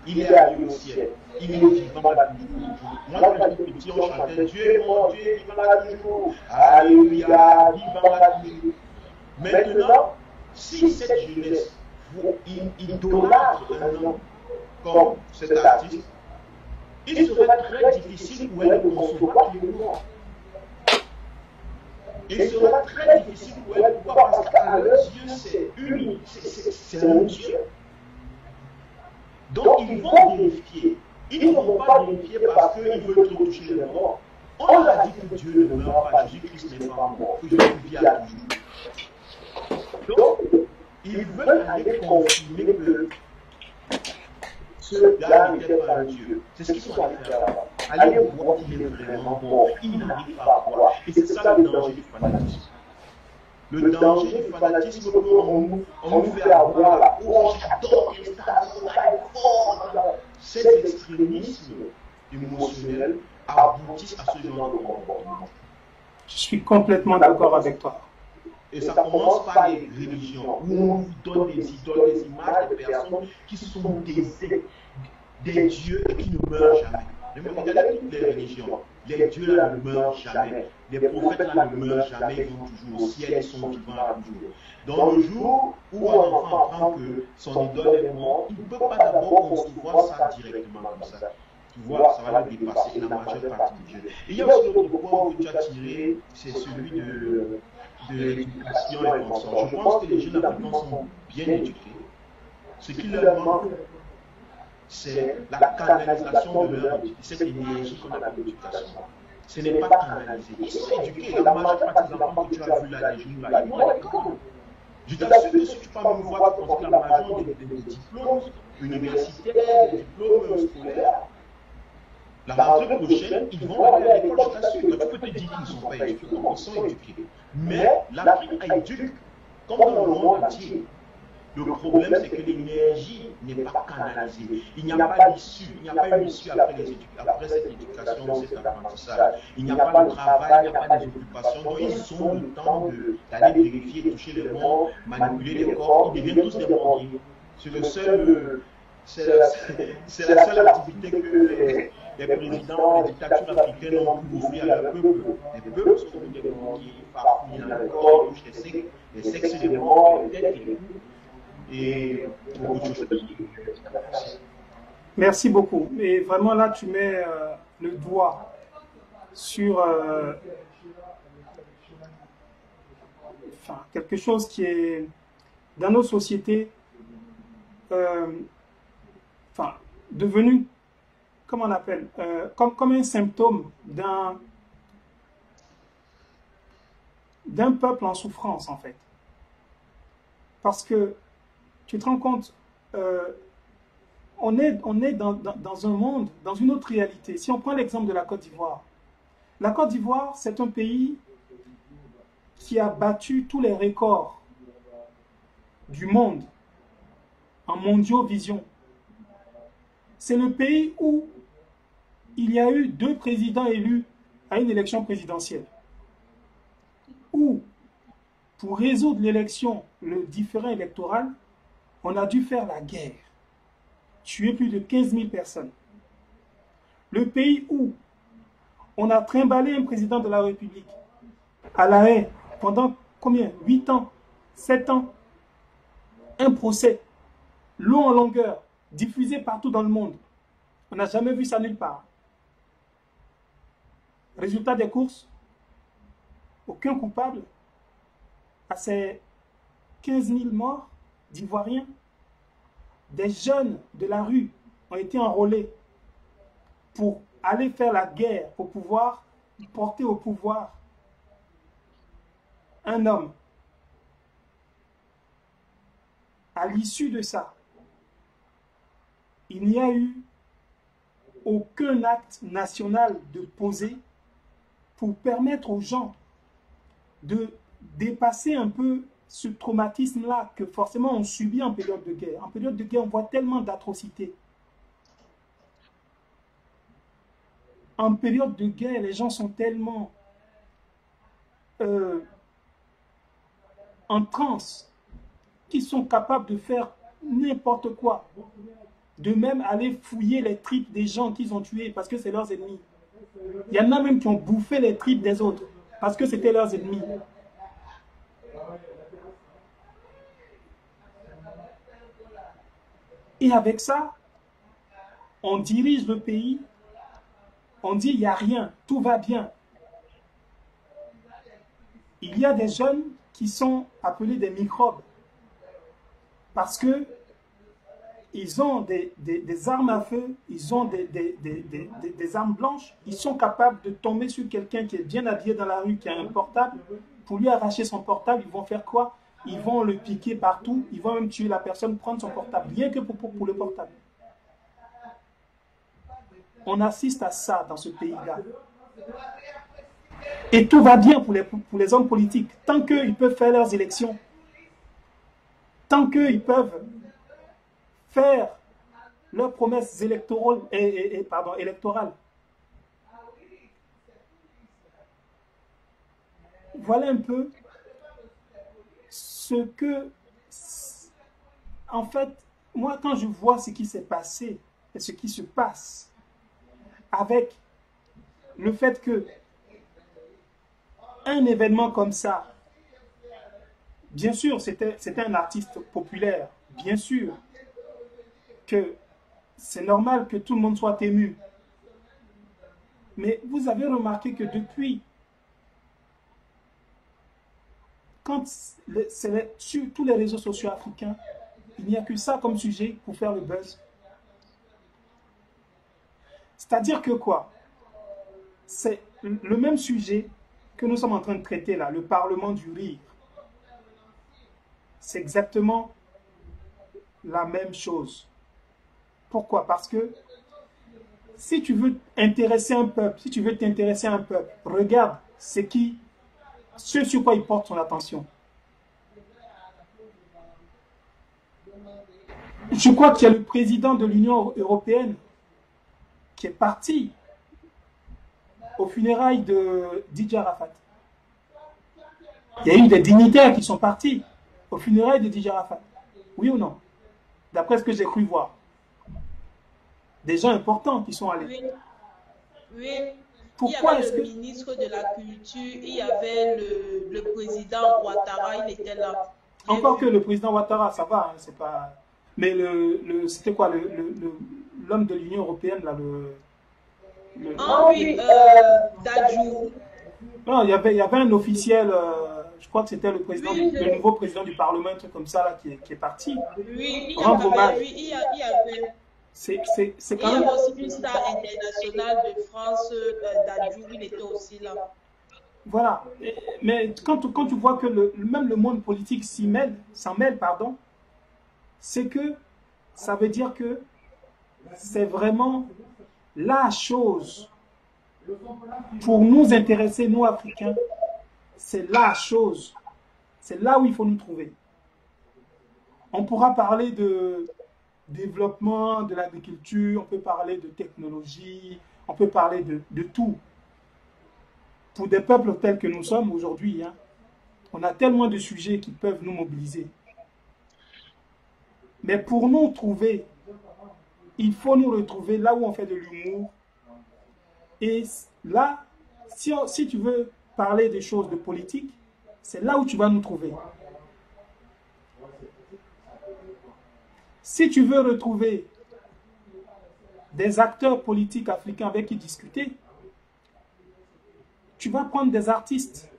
Il est allé au ciel. Il est vivant là toujours. Moi, quand j'étais petit, on chantait Dieu est mort, Dieu est vivant là toujours. Alléluia, vivant là toujours. Maintenant, si cette jeunesse idolâtre un homme comme cet artiste, il serait très difficile pour elle de concevoir qu'il est mort. Il serait très difficile pour elle. Pourquoi? Parce qu'à leur Dieu, c'est unique. C'est un Dieu. Donc ils vont vérifier. Ils ne vont pas vérifier parce qu'ils veulent trop toucher les morts. On leur a dit que Dieu ne meurt pas, Jésus-Christ n'est pas mort, que Jésus vit à toujours. Donc, ils veulent aller confirmer que ce gars n'était pas un Dieu. C'est ce qu'ils sont allés faire là-bas. Allez voir qu'il est vraiment mort. Ils n'arrivent pas à voir. Et c'est ça le danger du fanatisme. Le danger du fanatisme, c'est qu'on nous fait avoir là. Oh, j'adore les stars, cet extrémisme émotionnel aboutissent à ce genre de comportement. Je suis complètement d'accord avec toi. Et ça commence par les religions, où on nous donne des idoles, des images de personnes qui sont des dieux et qui ne meurent jamais. Regardez toutes les religions. Les dieux là ne meurent jamais. Les prophètes là ne meurent jamais, ils vont toujours au ciel, ils sont vivants là toujours. Dans le jour où un enfant apprend que son idole est mort, il ne peut pas d'abord concevoir ça directement comme ça. Tu vois, ça va le dépasser la majeure partie des dieux. Et il y a aussi l'autre point que tu as tiré, c'est celui de l'éducation et consort. Je pense que les jeunes africains sont bien éduqués. Ce qui leur manque, c'est la canalisation de cette énergie qu'on appelle l'éducation. Ce n'est pas canalisé. Ils sont éduqués. La majeure partie des enfants que tu as vus là, les jeunes là, ils vont à l'école. Je t'assure que si tu parles une fois, tu constates la majorité des diplômes universitaires, des diplômes scolaires, la rentrée prochaine, ils vont aller à l'école, je t'assure. Tu peux te dire qu'ils ne sont pas éduqués. Non, ils sont éduqués. Mais l'Afrique a éduqué comme dans le monde entier. Le problème, c'est que l'énergie n'est pas canalisée. Il n'y a pas d'issue. Il n'y a pas une issue après cette éducation, cet apprentissage. Il n'y a pas de travail, il n'y a pas des occupations. Donc, ils ont le temps d'aller vérifier, toucher les morts, manipuler les corps. Ils deviennent tous des mortiers. C'est la seule activité que les présidents, les dictatures africaines ont pu offrir à leur peuple. Les peuples sont devenus des mortiers. Ils farfouillent dans le corps, ils touchent les sexes des morts, les têtes et beaucoup de choses. Merci beaucoup. Et vraiment là, tu mets le doigt sur quelque chose qui est dans nos sociétés devenu, comment on appelle, comme un symptôme d'un peuple en souffrance en fait. Parce que tu te rends compte, on est dans un monde, dans une autre réalité. Si on prend l'exemple de la Côte d'Ivoire, la Côte d'Ivoire, c'est un pays qui a battu tous les records du monde en mondiovision. C'est le pays où il y a eu 2 présidents élus à une élection présidentielle. Où, pour résoudre l'élection, le différend électoral, on a dû faire la guerre, tuer plus de 15 000 personnes. Le pays où on a trimballé un président de la République à La Haye pendant combien? 8 ans, 7 ans. Un procès, long en longueur, diffusé partout dans le monde. On n'a jamais vu ça nulle part. Résultat des courses, aucun coupable à ces 15 000 morts d'Ivoiriens. Des jeunes de la rue ont été enrôlés pour aller faire la guerre, pour pouvoir porter au pouvoir un homme. À l'issue de ça, il n'y a eu aucun acte national de poser pour permettre aux gens de dépasser un peu ce traumatisme-là que forcément on subit en période de guerre. En période de guerre, on voit tellement d'atrocités. En période de guerre, les gens sont tellement en transe qu'ils sont capables de faire n'importe quoi. De même aller fouiller les tripes des gens qu'ils ont tués parce que c'est leurs ennemis. Il y en a même qui ont bouffé les tripes des autres parce que c'était leurs ennemis. Et avec ça, on dirige le pays, on dit il n'y a rien, tout va bien. Il y a des jeunes qui sont appelés des microbes parce que ils ont des armes à feu, ils ont des armes blanches, ils sont capables de tomber sur quelqu'un qui est bien habillé dans la rue, qui a un portable, pour lui arracher son portable, ils vont faire quoi? Ils vont le piquer partout, ils vont même tuer la personne, prendre son portable, rien que pour le portable. On assiste à ça dans ce pays-là. Et tout va bien pour les hommes politiques, tant qu'ils peuvent faire leurs élections, tant qu'ils peuvent faire leurs promesses électorales. Voilà un peu ce que, en fait, moi quand je vois ce qui s'est passé et ce qui se passe avec le fait que un événement comme ça, bien sûr c'était un artiste populaire, bien sûr que c'est normal que tout le monde soit ému. Mais vous avez remarqué que depuis, quand sur tous les réseaux sociaux africains, il n'y a que ça comme sujet pour faire le buzz. C'est-à-dire que quoi? C'est le même sujet que nous sommes en train de traiter là, le Parlement du rire. c'est exactement la même chose. Pourquoi? Parce que si tu veux intéresser un peuple, si tu veux t'intéresser à un peuple, regarde ce sur quoi il porte son attention. Je crois qu'il y a le président de l'Union européenne qui est parti aux funérailles de Didier Arafat. Il y a eu des dignitaires qui sont partis aux funérailles de Didier Arafat. Oui ou non? D'après ce que j'ai cru voir. Des gens importants qui sont allés. Oui. Oui. Pourquoi il y avait le ministre de la Culture, il y avait le président Ouattara, il était là. Encore que le président Ouattara, ça va, hein, c'est pas... Mais c'était quoi l'homme de l'Union européenne là, oui, Dadjou. Non, il y avait un officiel, je crois que c'était le nouveau président du Parlement, un truc comme ça là, qui est parti. Oui, il y avait. C'est quand même. Il y avait aussi une star internationale de France, Dadjou, il était aussi là. Voilà. Mais quand tu vois que même le monde politique s'en mêle, pardon, c'est que ça veut dire que c'est vraiment la chose pour nous intéresser, nous Africains, c'est la chose. C'est là où il faut nous trouver. On pourra parler de développement, de l'agriculture, on peut parler de technologie, on peut parler de tout. Pour des peuples tels que nous sommes aujourd'hui, hein, on a tellement de sujets qui peuvent nous mobiliser. Mais pour nous trouver, il faut nous retrouver là où on fait de l'humour. Et là, si tu veux parler des choses de politique, c'est là où tu vas nous trouver. Si tu veux retrouver des acteurs politiques africains avec qui discuter, tu vas prendre des artistes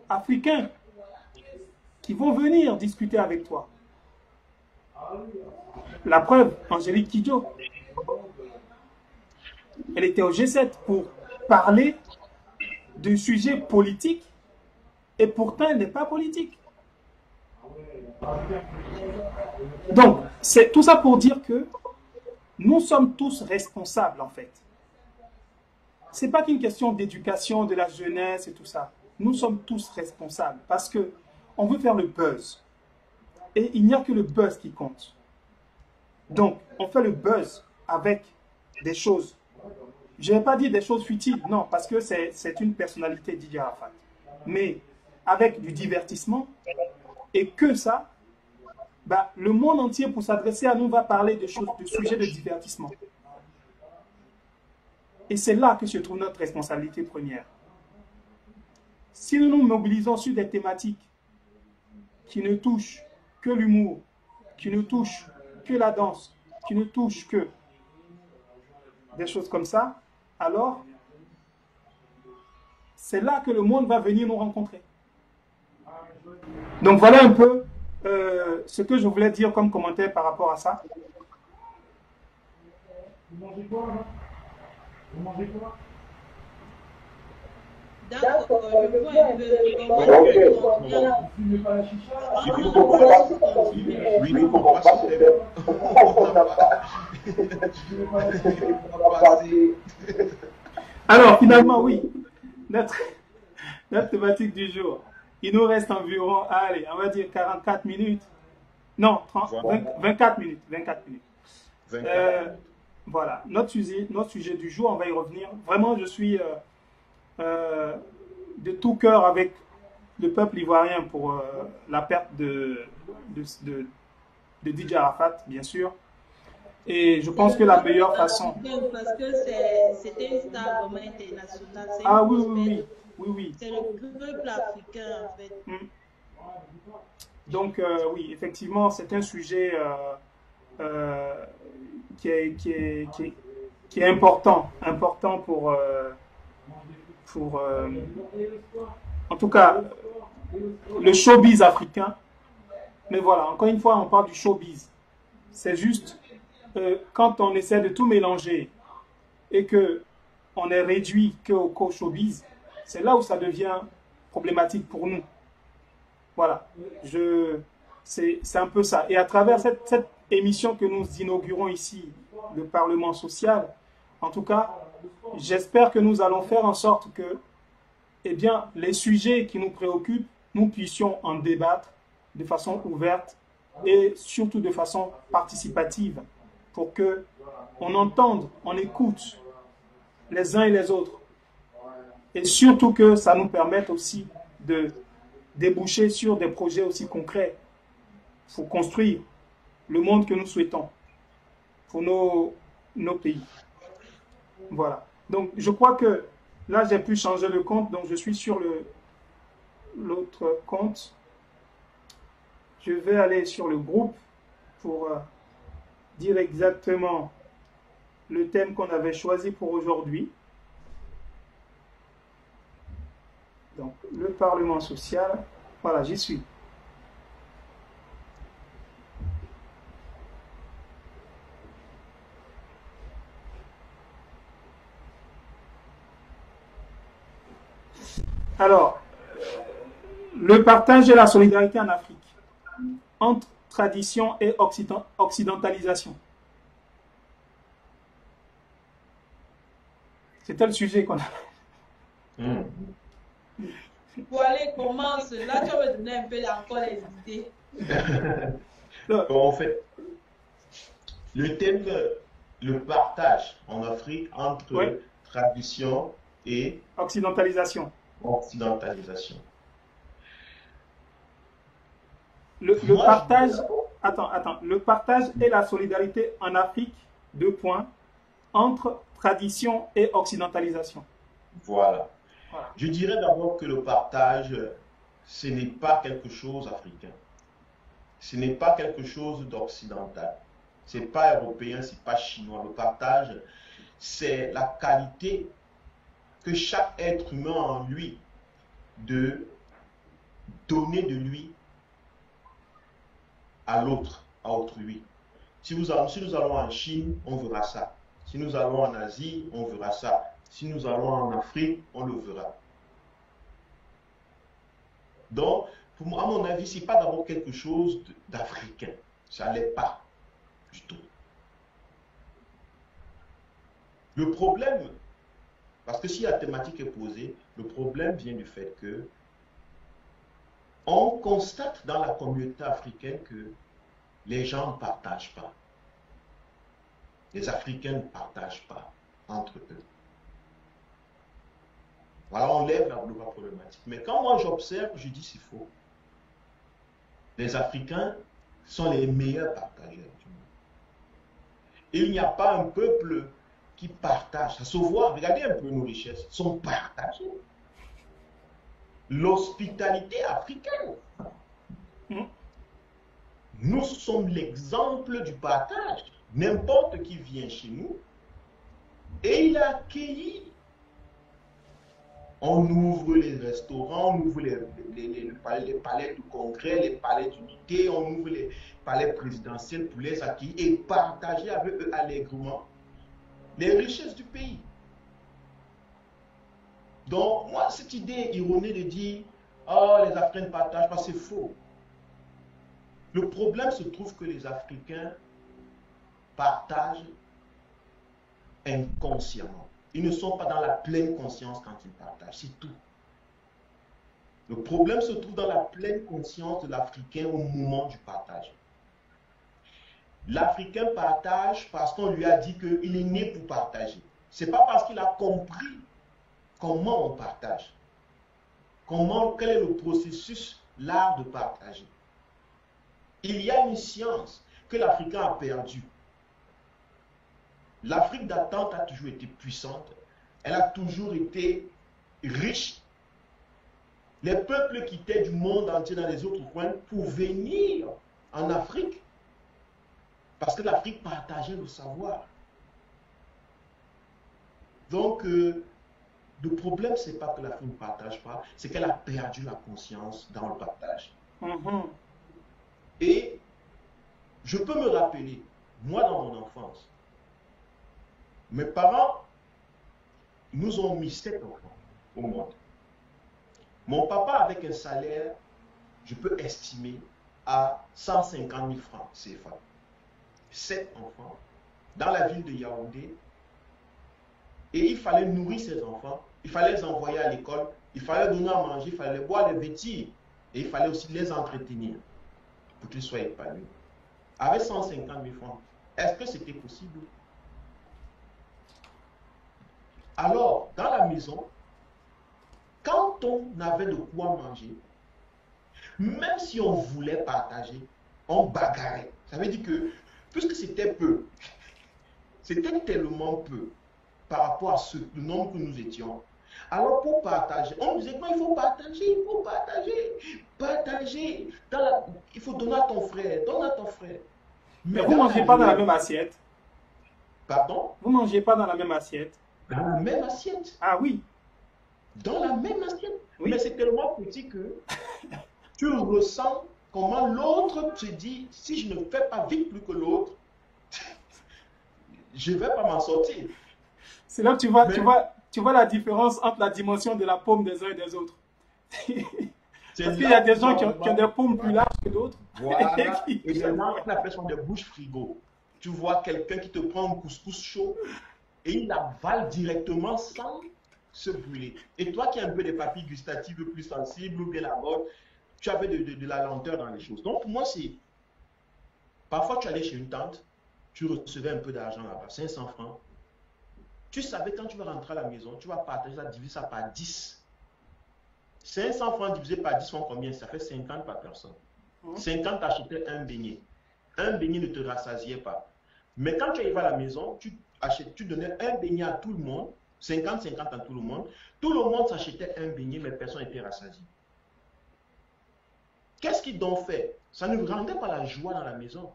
africains qui vont venir discuter avec toi. La preuve, Angélique Kidjo, elle était au G7 pour parler de sujets politiques et pourtant elle n'est pas politique. Donc, c'est tout ça pour dire que nous sommes tous responsables en fait. Ce n'est pas qu'une question d'éducation de la jeunesse et tout ça. Nous sommes tous responsables parce que on veut faire le buzz. Et il n'y a que le buzz qui compte. Donc, on fait le buzz avec des choses. Je n'ai pas dit des choses futiles, non, parce que c'est une personnalité Didier Arafat. Mais avec du divertissement, et que ça, bah, le monde entier, pour s'adresser à nous, va parler de sujets de divertissement. Et c'est là que se trouve notre responsabilité première. Si nous nous mobilisons sur des thématiques qui ne touchent que l'humour, qui ne touchent que la danse, qui ne touchent que des choses comme ça, alors c'est là que le monde va venir nous rencontrer. Donc voilà un peu ce que je voulais dire comme commentaire par rapport à ça. Vous mangez quoi là? Vous mangez quoi? D'accord, je vois un peu comment tu fumes pas la chicha? Alors finalement oui, notre thématique du jour. Il nous reste environ, allez, on va dire 44 minutes. Non, 24 minutes. 24 minutes. Voilà, notre sujet du jour, on va y revenir. Vraiment, je suis de tout cœur avec le peuple ivoirien pour la perte de Didier Arafat, bien sûr. Et je pense que la meilleure façon... Parce que c'était une star vraiment internationale. Ah oui. Oui. C'est le peuple africain, en fait. Donc, oui, effectivement, c'est un sujet qui est important pour en tout cas, le showbiz africain. Mais voilà, encore une fois, on parle du showbiz. C'est juste quand on essaie de tout mélanger et qu'on est réduit qu'au showbiz, c'est là où ça devient problématique pour nous. Voilà, c'est un peu ça. Et à travers cette émission que nous inaugurons ici, le Parlement social, en tout cas, j'espère que nous allons faire en sorte que, eh bien, les sujets qui nous préoccupent, nous puissions en débattre de façon ouverte et surtout de façon participative pour que on entende, on écoute les uns et les autres. Et surtout que ça nous permette aussi de déboucher sur des projets aussi concrets pour construire le monde que nous souhaitons pour nos pays. Voilà. Donc, je crois que là, j'ai pu changer le compte. Donc, je suis sur l'autre compte. Je vais aller sur le groupe pour dire exactement le thème qu'on avait choisi pour aujourd'hui. Donc, le Parlement social. Voilà, j'y suis. Alors, le partage et la solidarité en Afrique, entre tradition et occidentalisation. C'était le sujet qu'on a. Pour aller, commence. Là, tu vas me donner un peu encore les idées. Bon, en fait, le thème, le partage en Afrique entre tradition et occidentalisation. Le partage, le partage et la solidarité en Afrique, 2 points, entre tradition et occidentalisation. Voilà. Je dirais d'abord que le partage, ce n'est pas quelque chose africain. Ce n'est pas quelque chose d'occidental. Ce n'est pas européen, ce n'est pas chinois. Le partage, c'est la qualité que chaque être humain a en lui de donner de lui à l'autre, à autrui. Si nous allons en Chine, on verra ça. Si nous allons en Asie, on verra ça. Si nous allons en Afrique, on le verra. Donc, à mon avis, ce n'est pas d'abord quelque chose d'africain. Ça ne l'est pas du tout. Le problème, parce que si la thématique est posée, le problème vient du fait que on constate dans la communauté africaine que les gens ne partagent pas. Les Africains ne partagent pas entre eux. Voilà, on lève la problématique. Mais quand moi j'observe, je dis c'est faux. Les Africains sont les meilleurs partageurs du monde. Il n'y a pas un peuple qui partage. Ça se voit, regardez un peu nos richesses, sont partagées. L'hospitalité africaine. Nous sommes l'exemple du partage. N'importe qui vient chez nous et il est accueilli. On ouvre les restaurants, on ouvre les palais du congrès, les palais d'unité, on ouvre les palais présidentiels pour les accueillir et partager avec eux allègrement les richesses du pays. Donc, moi, cette idée erronée de dire « Oh, les Africains ne partagent pas », c'est faux. Le problème se trouve que les Africains partagent inconsciemment. Ils ne sont pas dans la pleine conscience quand ils partagent, c'est tout. Le problème se trouve dans la pleine conscience de l'Africain au moment du partage. L'Africain partage parce qu'on lui a dit qu'il est né pour partager. Ce n'est pas parce qu'il a compris comment on partage. Quel est le processus, l'art de partager. Il y a une science que l'Africain a perdue. L'Afrique d'attente a toujours été puissante. Elle a toujours été riche. Les peuples quittaient du monde entier dans les autres coins pour venir en Afrique. Parce que l'Afrique partageait le savoir. Donc, le problème, ce n'est pas que l'Afrique ne partage pas, c'est qu'elle a perdu la conscience dans le partage. Et je peux me rappeler, moi dans mon enfance, mes parents nous ont mis 7 enfants au monde. Mon papa, avec un salaire je peux estimer à 150 000 francs CFA. 7 enfants dans la ville de Yaoundé, et il fallait nourrir ces enfants, il fallait les envoyer à l'école, il fallait donner à manger, il fallait les boire, les vêtir, et il fallait aussi les entretenir pour qu'ils soient épanouis. Avec 150 000 francs, est-ce que c'était possible? Alors, dans la maison, quand on avait de quoi manger, même si on voulait partager, on bagarrait. Ça veut dire que, puisque c'était peu, c'était tellement peu par rapport à le nombre que nous étions. Alors pour partager, on nous disait qu'il faut partager, il faut partager. Il faut donner à ton frère, donne à ton frère. Mais vous ne mangez pas dans la même assiette. Pardon? Vous ne mangez pas dans la même assiette. Dans la même assiette. Ah oui. Dans la même assiette. Oui. Mais c'est tellement petit que tu ressens comment l'autre se dit, si je ne fais pas vite plus que l'autre, je ne vais pas m'en sortir. C'est là que tu vois la différence entre la dimension de la paume des uns et des autres. Parce qu'il y a des gens qui ont des paumes plus larges que d'autres. Voilà. Et les gens on appelle ça des bouches frigo. Tu vois quelqu'un qui te prend un couscous chaud et il avale directement sans se brûler. Et toi qui as un peu des papilles gustatives plus sensibles ou bien la mode, tu avais de la lenteur dans les choses. Donc pour moi, c'est... Parfois, tu allais chez une tante, tu recevais un peu d'argent là-bas, 500 francs. Tu savais quand tu vas rentrer à la maison, tu vas partager ça, diviser ça par 10. 500 francs divisé par 10 font combien? Ça fait 50 par personne. 50 achetais un beignet. Un beignet ne te rassasiait pas. Mais quand tu arrives à la maison, tu donnais un beignet à tout le monde, 50-50 à tout le monde. Tout le monde s'achetait un beignet, mais personne n'était rassasié. Qu'est-ce qu'ils ont fait? Ça ne rendait pas la joie dans la maison.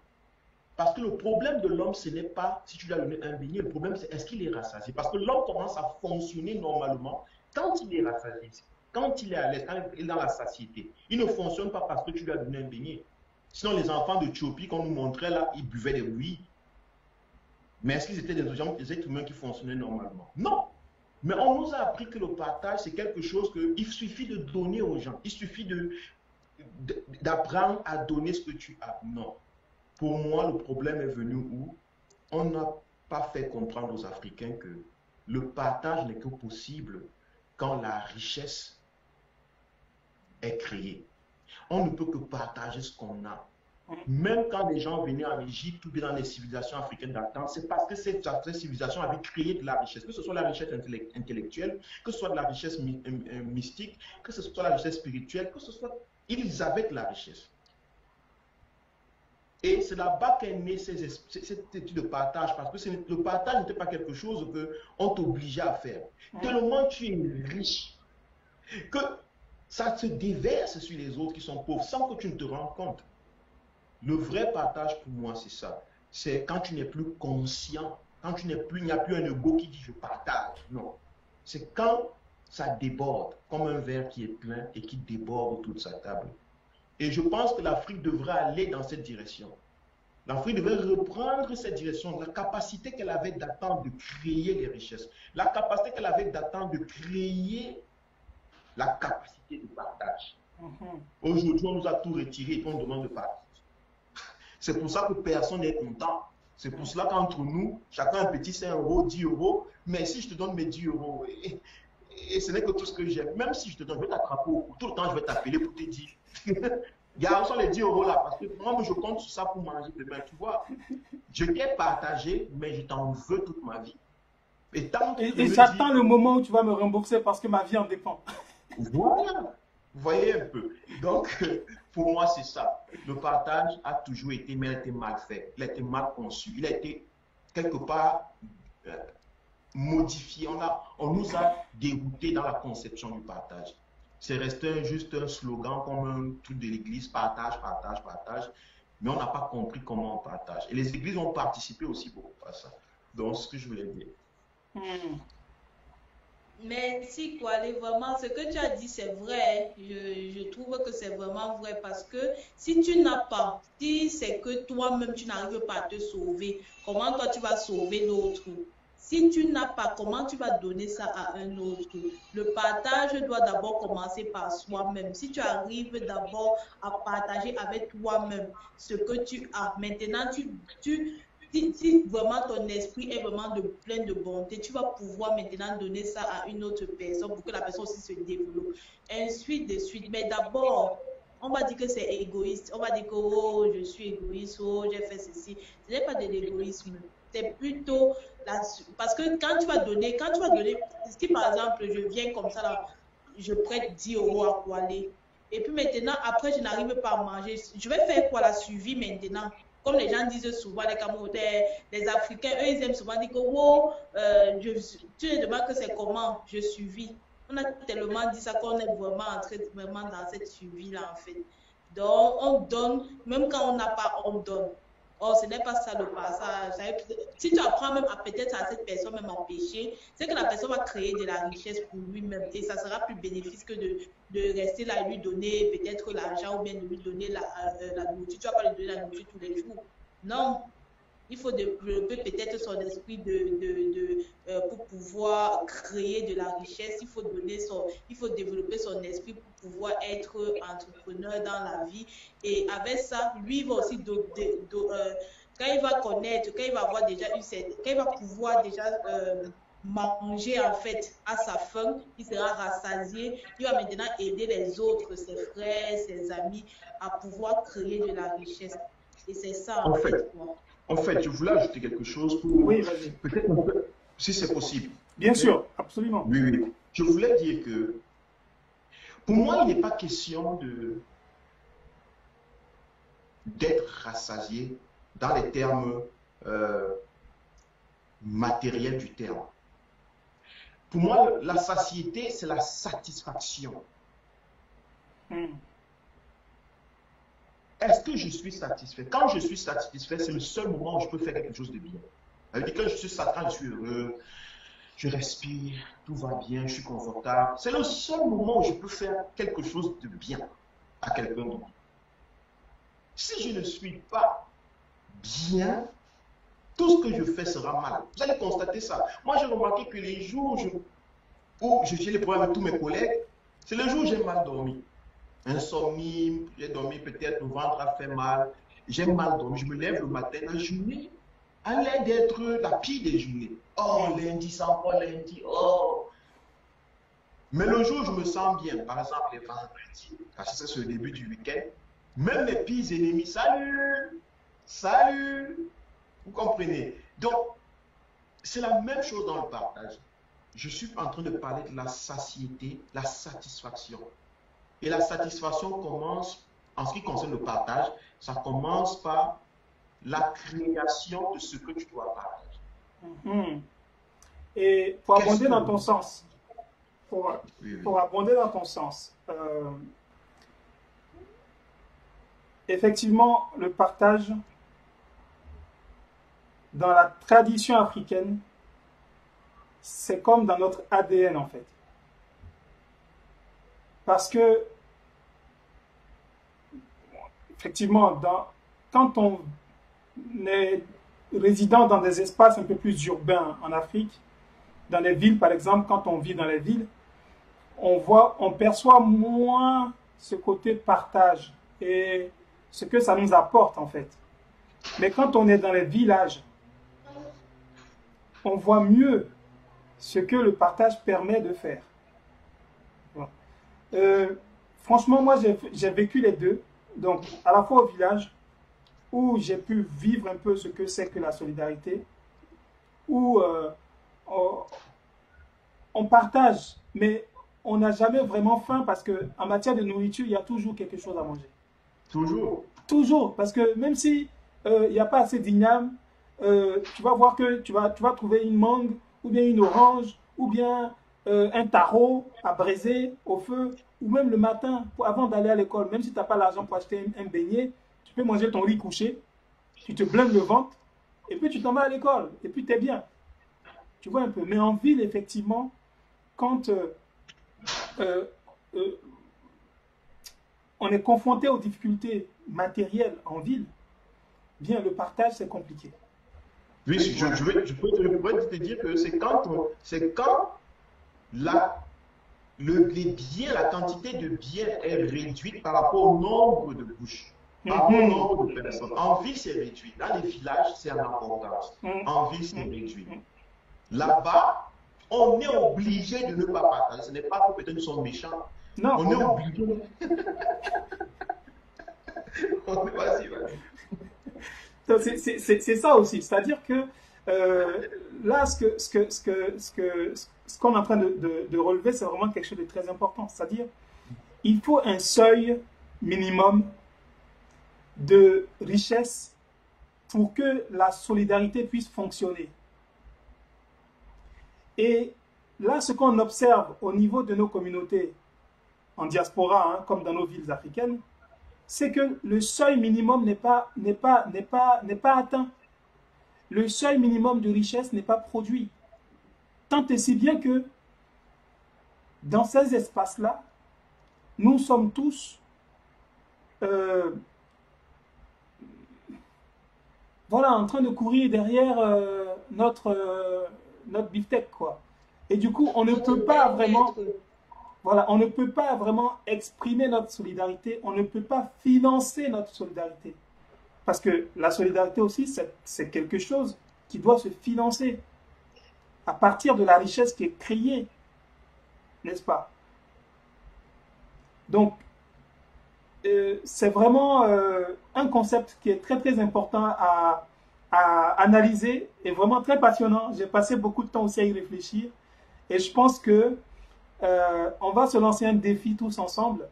Parce que le problème de l'homme, ce n'est pas si tu lui as donné un beignet, le problème c'est est-ce qu'il est rassasié? Parce que l'homme commence à fonctionner normalement quand il est rassasié, quand il est à l'aise, quand il est dans la satiété. Il ne fonctionne pas parce que tu lui as donné un beignet. Sinon, les enfants d'Éthiopie, qu'on nous montrait là, ils buvaient des bouillies. Mais est-ce qu'ils étaient des êtres humains qui fonctionnaient normalement? Non. Mais on nous a appris que le partage, c'est quelque chose qu'il suffit de donner aux gens. Il suffit d'apprendre à donner ce que tu as. Non. Pour moi, le problème est venu où on n'a pas fait comprendre aux Africains que le partage n'est que possible quand la richesse est créée. On ne peut que partager ce qu'on a. Même quand les gens venaient en Égypte ou bien dans les civilisations africaines d'antan, c'est parce que cette civilisation avait créé de la richesse, que ce soit la richesse intellectuelle, que ce soit de la richesse mystique, que ce soit la richesse spirituelle, que ce soit... Ils avaient de la richesse. Et c'est là-bas qu'est née cette étude de partage, parce que le partage n'était pas quelque chose qu'on t'obligeait à faire. Tellement tu es riche que ça se déverse sur les autres qui sont pauvres sans que tu ne te rendes compte. Le vrai partage pour moi, c'est ça. C'est quand tu n'es plus conscient, quand il n'y a plus un ego qui dit je partage. Non. C'est quand ça déborde, comme un verre qui est plein et qui déborde toute sa table. Et je pense que l'Afrique devrait aller dans cette direction. L'Afrique devrait reprendre cette direction, la capacité qu'elle avait d'attendre de créer des richesses, la capacité qu'elle avait d'attendre de créer la capacité de partage. Aujourd'hui, on nous a tout retiré et on demande de partager. C'est pour ça que personne n'est content. C'est pour cela qu'entre nous, chacun un petit 5 €, 10 €, mais si je te donne mes 10 € et ce n'est que tout ce que j'ai, même si je te donne, je vais t'attraper au cou, tout le temps je vais t'appeler pour te dire. Garçon les 10 € là, parce que moi je compte sur ça pour manger demain, tu vois. Je t'ai partagé, mais je t'en veux toute ma vie. Et j'attends le moment où tu vas me rembourser parce que ma vie en dépend. Voilà, vous voyez un peu. Donc, pour moi, c'est ça. Le partage a toujours été, mais il a été mal fait. Il a été mal conçu. Il a été quelque part modifié. On nous a déroutés dans la conception du partage. C'est resté juste un slogan comme un truc de l'église, partage, partage, partage. Mais on n'a pas compris comment on partage. Et les églises ont participé aussi beaucoup à ça. Donc, ce que je voulais dire. Merci, Kwale. Vraiment, ce que tu as dit, c'est vrai. Je trouve que c'est vraiment vrai parce que si tu n'as pas, si c'est que toi-même, tu n'arrives pas à te sauver, comment toi, tu vas sauver l'autre? Si tu n'as pas, comment tu vas donner ça à un autre? Le partage doit d'abord commencer par soi-même. Si tu arrives d'abord à partager avec toi-même ce que tu as, maintenant, si vraiment ton esprit est vraiment plein de bonté, tu vas pouvoir maintenant donner ça à une autre personne pour que la personne aussi se développe. Ensuite, de suite. Mais d'abord, on va dire que c'est égoïste. On va dire que oh, je suis égoïste, oh, j'ai fait ceci. Ce n'est pas de l'égoïsme. C'est plutôt parce que quand tu vas donner, si par exemple je viens comme ça là, je prête 10 euros à Kwale, et puis maintenant après je n'arrive pas à manger, je vais faire quoi la suivi maintenant? Comme les gens disent souvent, les Camerounais, les Africains, eux ils aiment souvent dire que oh, tu te demandes que c'est comment je suivis. On a tellement dit ça qu'on est vraiment dans cette suivi là en fait. Donc on donne, même quand on n'a pas, on donne. Oh, ce n'est pas ça le passage. Si tu apprends même à peut-être à cette personne même à pécher, c'est que la personne va créer de la richesse pour lui-même et ça sera plus bénéfique que de rester là et lui donner peut-être l'argent ou bien de lui donner la nourriture. Tu ne vas pas lui donner la nourriture tous les jours. Non. Il faut développer peut-être son esprit pour pouvoir créer de la richesse. Il faut développer son esprit pour pouvoir être entrepreneur dans la vie. Et avec ça, lui il va aussi, quand il va connaître, quand il va avoir déjà eu quand il va pouvoir déjà manger en fait à sa faim, il sera rassasié. Il va maintenant aider les autres, ses frères, ses amis, à pouvoir créer de la richesse. Et c'est ça en fait. En fait, je voulais ajouter quelque chose pour... Oui, vas-y. Peut-être si c'est possible. Bien sûr, absolument. Oui, oui. Je voulais dire que, pour moi, il n'est pas question d'être rassasié dans les termes matériels du terme. Pour moi, la satiété, c'est la satisfaction. Est-ce que je suis satisfait? Quand je suis satisfait, c'est le seul moment où je peux faire quelque chose de bien. Ça veut dire que je suis satisfait, je suis heureux, je respire, tout va bien, je suis confortable. C'est le seul moment où je peux faire quelque chose de bien à quelqu'un d'autre. Si je ne suis pas bien, tout ce que je fais sera mal. Vous allez constater ça. Moi, j'ai remarqué que les jours où j'ai les problèmes avec tous mes collègues, c'est le jour où j'ai mal dormi. Insomnie, j'ai dormi peut-être, le ventre a fait mal, j'ai mal dormi, je me lève le matin, la journée a l'air d'être la pire des journées. Oh, lundi, c'est encore lundi, oh. Mais le jour où je me sens bien, par exemple les vendredis, parce que c'est le début du week-end, même mes pires ennemis, salut, salut, vous comprenez? Donc, c'est la même chose dans le partage. Je suis en train de parler de la satiété, la satisfaction. Et la satisfaction commence, en ce qui concerne le partage, ça commence par la création de ce que tu dois partager. Et pour abonder dans ton sens, pour abonder dans ton sens, effectivement, le partage, dans la tradition africaine, c'est comme dans notre ADN en fait. Parce que, effectivement, quand on est résident dans des espaces un peu plus urbains en Afrique, dans les villes par exemple, quand on vit dans les villes, on perçoit moins ce côté partage et ce que ça nous apporte en fait. Mais quand on est dans les villages, on voit mieux ce que le partage permet de faire. Franchement, moi, j'ai vécu les deux. Donc, à la fois au village, où j'ai pu vivre un peu ce que c'est que la solidarité, où on partage, mais on n'a jamais vraiment faim parce qu'en matière de nourriture, il y a toujours quelque chose à manger. Toujours. Toujours, parce que même si il n'y a pas assez d'igname, tu vas voir que tu vas trouver une mangue, ou bien une orange, ou bien un taro à braiser au feu, ou même le matin, avant d'aller à l'école, même si tu n'as pas l'argent pour acheter un beignet, tu peux manger ton riz couché, tu te blindes le ventre, et puis tu t'en vas à l'école, et puis tu es bien. Tu vois un peu. Mais en ville, effectivement, quand on est confronté aux difficultés matérielles en ville, bien, le partage, c'est compliqué. Oui, je peux te dire que c'est quand les biens, la quantité de biens est réduite par rapport au nombre de bouches, par rapport au nombre de personnes. En ville, c'est réduit. Dans les villages, c'est en abondance. En ville, c'est réduit. Là-bas, on est obligé de ne pas partager. Ce n'est pas que peut-être nous sommes méchants. Non. On est obligé. Vas-y, vas-y. C'est ça aussi. C'est-à-dire que là, ce qu'on est en train de relever, c'est vraiment quelque chose de très important. C'est-à-dire, il faut un seuil minimum de richesse pour que la solidarité puisse fonctionner. Et là, ce qu'on observe au niveau de nos communautés en diaspora, hein, comme dans nos villes africaines, c'est que le seuil minimum n'est pas atteint. Le seuil minimum de richesse n'est pas produit. Tant et si bien que dans ces espaces-là, nous sommes tous voilà, en train de courir derrière notre beefsteak, quoi. Et du coup, on ne peut pas vraiment... Voilà, on ne peut pas vraiment exprimer notre solidarité, on ne peut pas financer notre solidarité. Parce que la solidarité aussi, c'est quelque chose qui doit se financer à partir de la richesse qui est créée, n'est-ce pas? Donc, c'est vraiment un concept qui est très très important à analyser et vraiment très passionnant. J'ai passé beaucoup de temps aussi à y réfléchir et je pense que on va se lancer un défi tous ensemble.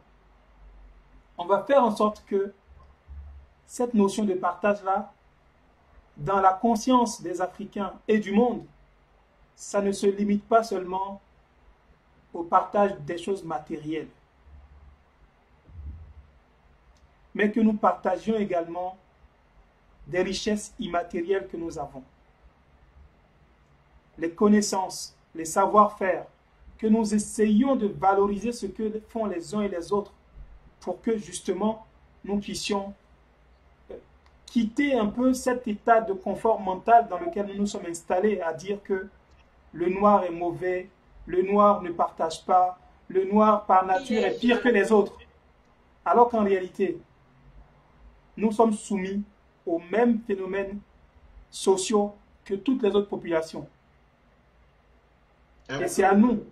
On va faire en sorte que cette notion de partage-là, dans la conscience des Africains et du monde, ça ne se limite pas seulement au partage des choses matérielles, mais que nous partagions également des richesses immatérielles que nous avons. Les connaissances, les savoir-faire, que nous essayons de valoriser ce que font les uns et les autres pour que justement nous puissions quitter un peu cet état de confort mental dans lequel nous nous sommes installés à dire que le noir est mauvais, le noir ne partage pas, le noir par nature est pire que les autres. Alors qu'en réalité, nous sommes soumis aux mêmes phénomènes sociaux que toutes les autres populations. Et c'est à nous,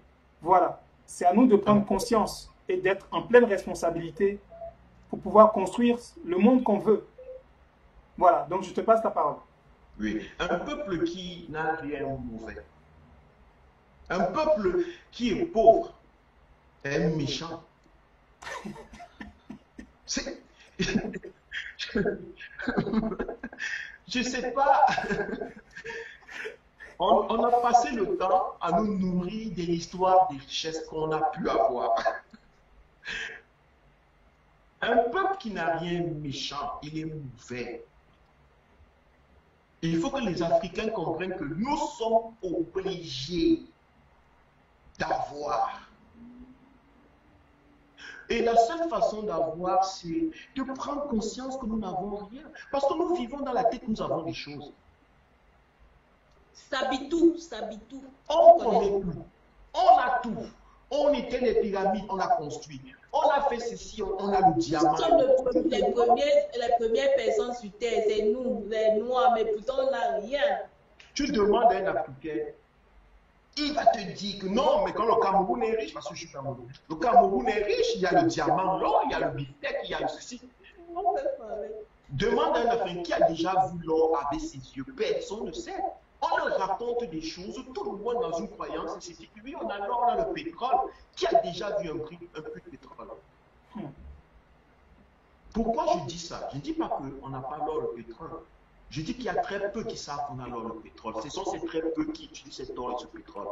voilà, c'est à nous de prendre conscience et d'être en pleine responsabilité pour pouvoir construire le monde qu'on veut. Voilà, donc je te passe la parole. Oui, un peuple qui n'a rien de mauvais, un peuple qui est pauvre, est méchant. C'est... Je sais pas. On a passé le temps à nous nourrir de l'histoire des richesses qu'on a pu avoir. Un peuple qui n'a rien de méchant, il est mauvais. Il faut que les Africains comprennent que nous sommes obligés d'avoir. Et la seule façon d'avoir, c'est de prendre conscience que nous n'avons rien. Parce que nous vivons dans la tête, nous avons des choses. Sabitou. On connaît tout. On a tout. On était les pyramides, on a construit. On a fait ceci, on a le diamant. Nous sommes les premières personnes sur Terre, c'est nous, les Noirs, mais pourtant on n'a rien. Tu demandes à un Africain, il va te dire que non, mais quand le Cameroun est riche, parce que je suis Cameroun, le Cameroun est riche, il y a le diamant, l'or, il y a le beefsteak, il y a ceci. Demande à un Africain qui a déjà vu l'or avec ses yeux, personne ne sait. On leur raconte des choses, tout le monde dans une croyance, c'est que oui, on a l'or, on a le pétrole. Qui a déjà vu un puits de pétrole? Pourquoi je dis ça? Je ne dis pas qu'on n'a pas l'or, le pétrole. Je dis qu'il y a très peu qui savent qu'on a l'or, le pétrole. Ce sont ces très peu qui utilisent cet or et ce pétrole.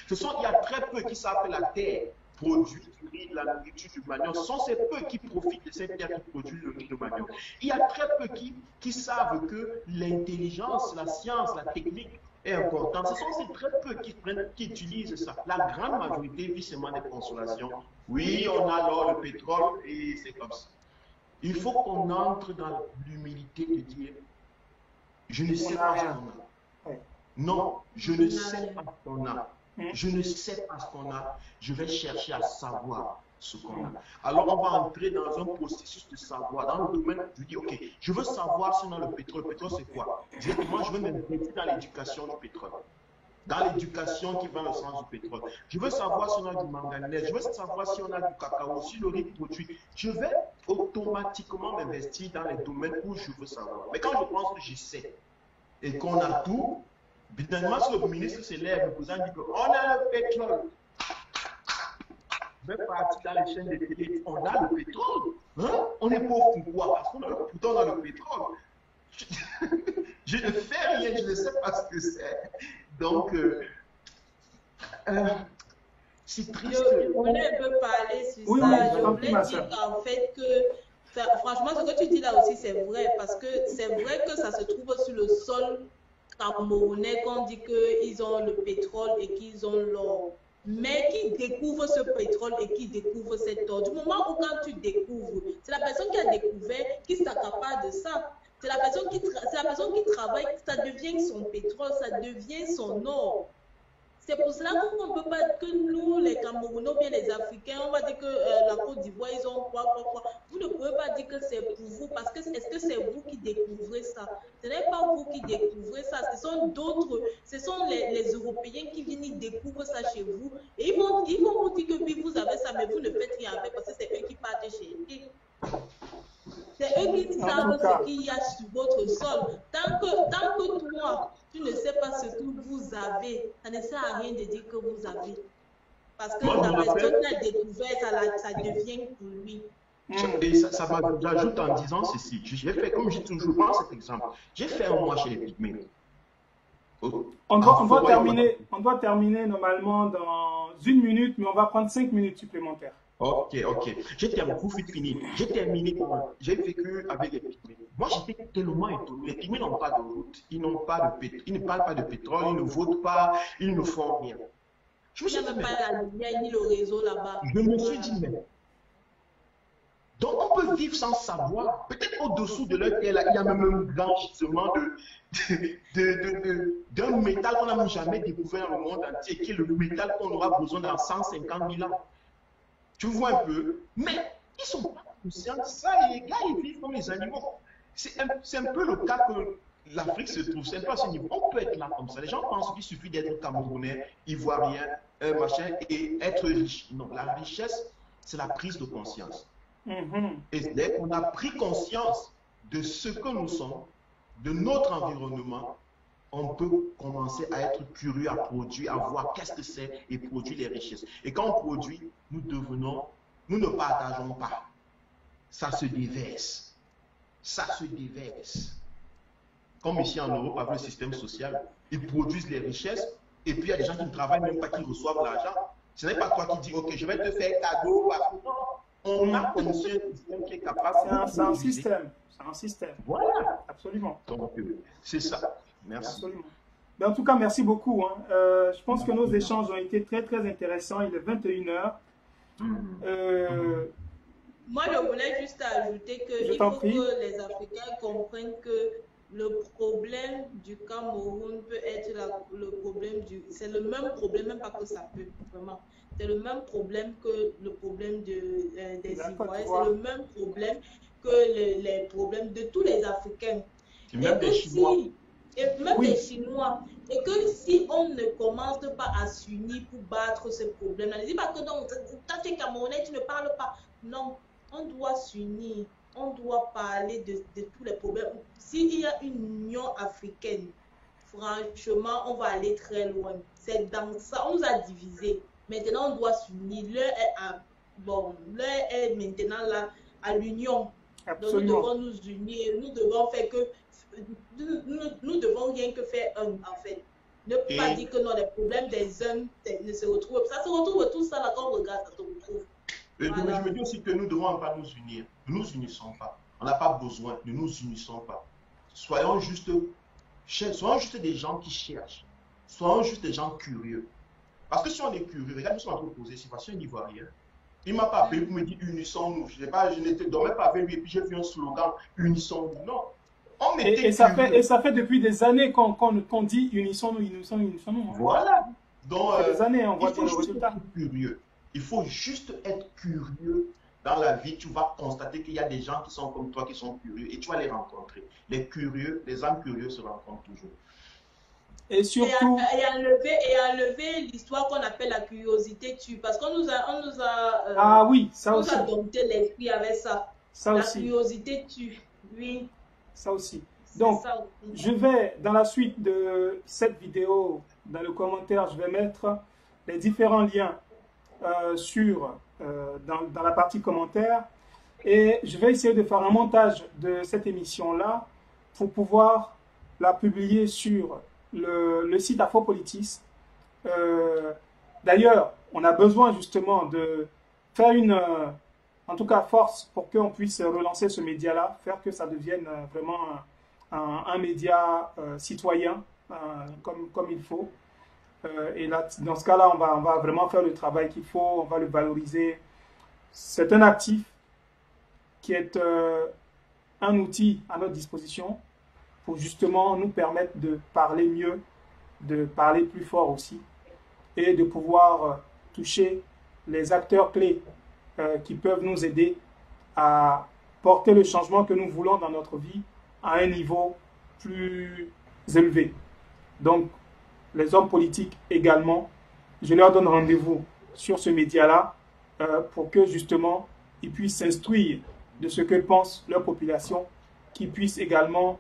Il y a très peu qui savent que la terre produit du riz, de la nourriture, du manioc. Ce sont ces peu qui profitent de cette terre qui produit le riz, le manioc. Il y a très peu qui savent que l'intelligence, la science, la technique est importante. Ce sont ces très peu qui utilisent ça. La grande majorité vit seulement des consolations. Oui, on a l'or, le pétrole, et c'est comme ça. Il faut qu'on entre dans l'humilité de dire, je ne sais pas ce qu'on a. Non, je ne sais pas ce qu'on a. Je ne sais pas ce qu'on a. Je vais chercher à savoir ce qu'on a. Alors, on va entrer dans un processus de savoir. Dans le domaine, je dis, OK, je veux savoir si on a le pétrole. Le pétrole, c'est quoi? Directement, je veux m'investir dans l'éducation du pétrole. Dans l'éducation qui va dans le sens du pétrole. Je veux savoir si on a du manganèse. Je veux savoir si on a du cacao, si le riz produit. Je vais automatiquement m'investir dans les domaines où je veux savoir. Mais quand je pense que je sais et qu'on a tout, évidemment, si le ministre se lève, le président dit qu'on a le pétrole. Je vais partir dans les chaînes de télé. On a le pétrole. Hein? On est pauvre pourquoi? Parce pourtant on a le pétrole. Je ne fais rien, je ne sais pas ce que c'est. Donc, c'est triste. Je voulais un peu parler sur ça. Je voulais dire en fait que, franchement, ce que tu dis là aussi, c'est vrai. Parce que c'est vrai que ça se trouve sur le sol camerounais qu'on dit qu'ils ont le pétrole et qu'ils ont l'or. Mais qui découvre ce pétrole et qui découvre cet or? Du moment où quand tu découvres, c'est la personne qui a découvert qui s'accapare de ça. C'est la personne qui travaille, ça devient son pétrole, ça devient son or. C'est pour cela qu'on ne peut pas, que nous, les Camerounais ou bien les Africains, on va dire que la Côte d'Ivoire, ils ont quoi. Vous ne pouvez pas dire que c'est pour vous, parce que est-ce que c'est vous qui découvrez ça? Ce n'est pas vous qui découvrez ça, ce sont d'autres, ce sont les Européens qui viennent, ils découvrent ça chez vous. Et ils vont vous dire que oui, vous avez ça, mais vous ne faites rien avec, parce que c'est eux qui partent chez eux. C'est eux qui savent ce qu'il y a sur votre sol. Tant que toi, tu ne sais pas ce que vous avez, ça ne sert à rien de dire que vous avez. Parce que la personne qui a découvert, ça devient pour lui. Et ça m'ajoute en disant ceci. J'ai fait, comme je toujours prends cet exemple, j'ai fait un mois chez les Pygmées. On doit terminer normalement dans 1 minute, mais on va prendre 5 minutes supplémentaires. Ok. J'ai terminé, j'ai vécu avec les Pygmées. Moi, j'étais tellement étonné. Les Pygmées n'ont pas de route, ils ne parlent pas de pétrole, ils ne votent pas, ils ne font rien. Je me suis dit, pas la lumière ni le réseau là-bas. Je me suis dit, mais. Donc, on peut vivre sans savoir. Peut-être au-dessous de leur terre, il y a même un grand gisement d'un métal qu'on n'a jamais découvert dans le monde entier, qui est le métal qu'on aura besoin dans 150 000 ans. Tu vois un peu, mais ils ne sont pas conscients de ça. Les gars, ils vivent comme les animaux. C'est un peu le cas que l'Afrique se trouve. C'est un peu à ce niveau. On peut être là comme ça. Les gens pensent qu'il suffit d'être camerounais, ivoirien, machin, et être riche. Non, la richesse, c'est la prise de conscience. Et dès qu'on a pris conscience de ce que nous sommes, de notre environnement, on peut commencer à être curieux, à produire, à voir qu'est-ce que c'est et produire les richesses. Et quand on produit, nous ne partageons pas. Ça se déverse. Ça se déverse. Comme ici en Europe, avec le système social, ils produisent les richesses et puis il y a des gens qui ne travaillent même pas, qui reçoivent l'argent. Ce n'est pas toi qui dis, ok, je vais te faire cadeau. On a conscience du système qui est capable de... C'est un système. C'est un système. Voilà. Absolument. Donc, c'est ça. Merci. Absolument. Ben, en tout cas, merci beaucoup. Je pense que nos échanges ont été très, très intéressants. Il est 21 h. Moi, je voulais juste ajouter qu'il faut que les Africains comprennent que le problème du Cameroun peut être le problème c'est le même problème, même pas que ça peut, vraiment. C'est le même problème que le problème des Ivoiriens. C'est le même problème que les problèmes de tous les Africains. Et même des Chinois. Et même des Chinois. Et que si on ne commence pas à s'unir pour battre ce problème-là, ne dis pas que non, quand tu es Camerounais, tu ne parles pas. Non, on doit s'unir. On doit parler de tous les problèmes. S'il y a une union africaine, franchement, on va aller très loin. C'est dans ça, on nous a divisés. Maintenant, on doit s'unir. L'heure est maintenant là à l'union. Donc, nous devons nous unir. Nous devons faire que... Nous devons rien que faire en fait. Ne pas dire que non, les problèmes des uns ne se retrouvent. Ça se retrouve tout ça là quand on regarde, ça se retrouve. Voilà. Je me dis aussi que nous ne devons pas nous unir. Nous ne nous unissons pas. On n'a pas besoin. Ne nous unissons pas. Soyons juste des gens qui cherchent. Soyons juste des gens curieux. Parce que si on est curieux, regarde, nous sommes en train de poser, c'est parce que un Ivoirien. Il ne m'a pas appelé pour me dire unissons-nous. Je ne dormais pas avec lui et puis j'ai vu un slogan unissons-nous. Non. On était et ça fait depuis des années qu'on dit unissons-nous, unissons-nous. Voilà. Donc, ça fait des années, on voit bien le résultat. Être curieux. Il faut juste être curieux. Dans la vie, tu vas constater qu'il y a des gens qui sont comme toi, qui sont curieux, et tu vas les rencontrer. Les curieux, les âmes curieuses se rencontrent toujours. Et surtout... Et enlever l'histoire qu'on appelle la curiosité tue. Parce qu'on nous a, ah oui, ça aussi. Nous a dompté l'esprit avec ça. La curiosité tue. Oui. Ça aussi. Donc, je vais, dans la suite de cette vidéo, dans le commentaire, je vais mettre les différents liens dans la partie commentaires. Et je vais essayer de faire un montage de cette émission-là pour pouvoir la publier sur le site Afropolitis. D'ailleurs, on a besoin justement de faire en tout cas force pour qu'on puisse relancer ce média-là, faire que ça devienne vraiment un média citoyen comme il faut. Et là, dans ce cas-là, on va vraiment faire le travail qu'il faut, on va le valoriser. C'est un actif qui est un outil à notre disposition pour justement nous permettre de parler mieux, de parler plus fort aussi, et de pouvoir toucher les acteurs clés qui peuvent nous aider à porter le changement que nous voulons dans notre vie à un niveau plus élevé. Donc, les hommes politiques également, je leur donne rendez-vous sur ce média-là pour que justement ils puissent s'instruire de ce que pense leur population, qu'ils puissent également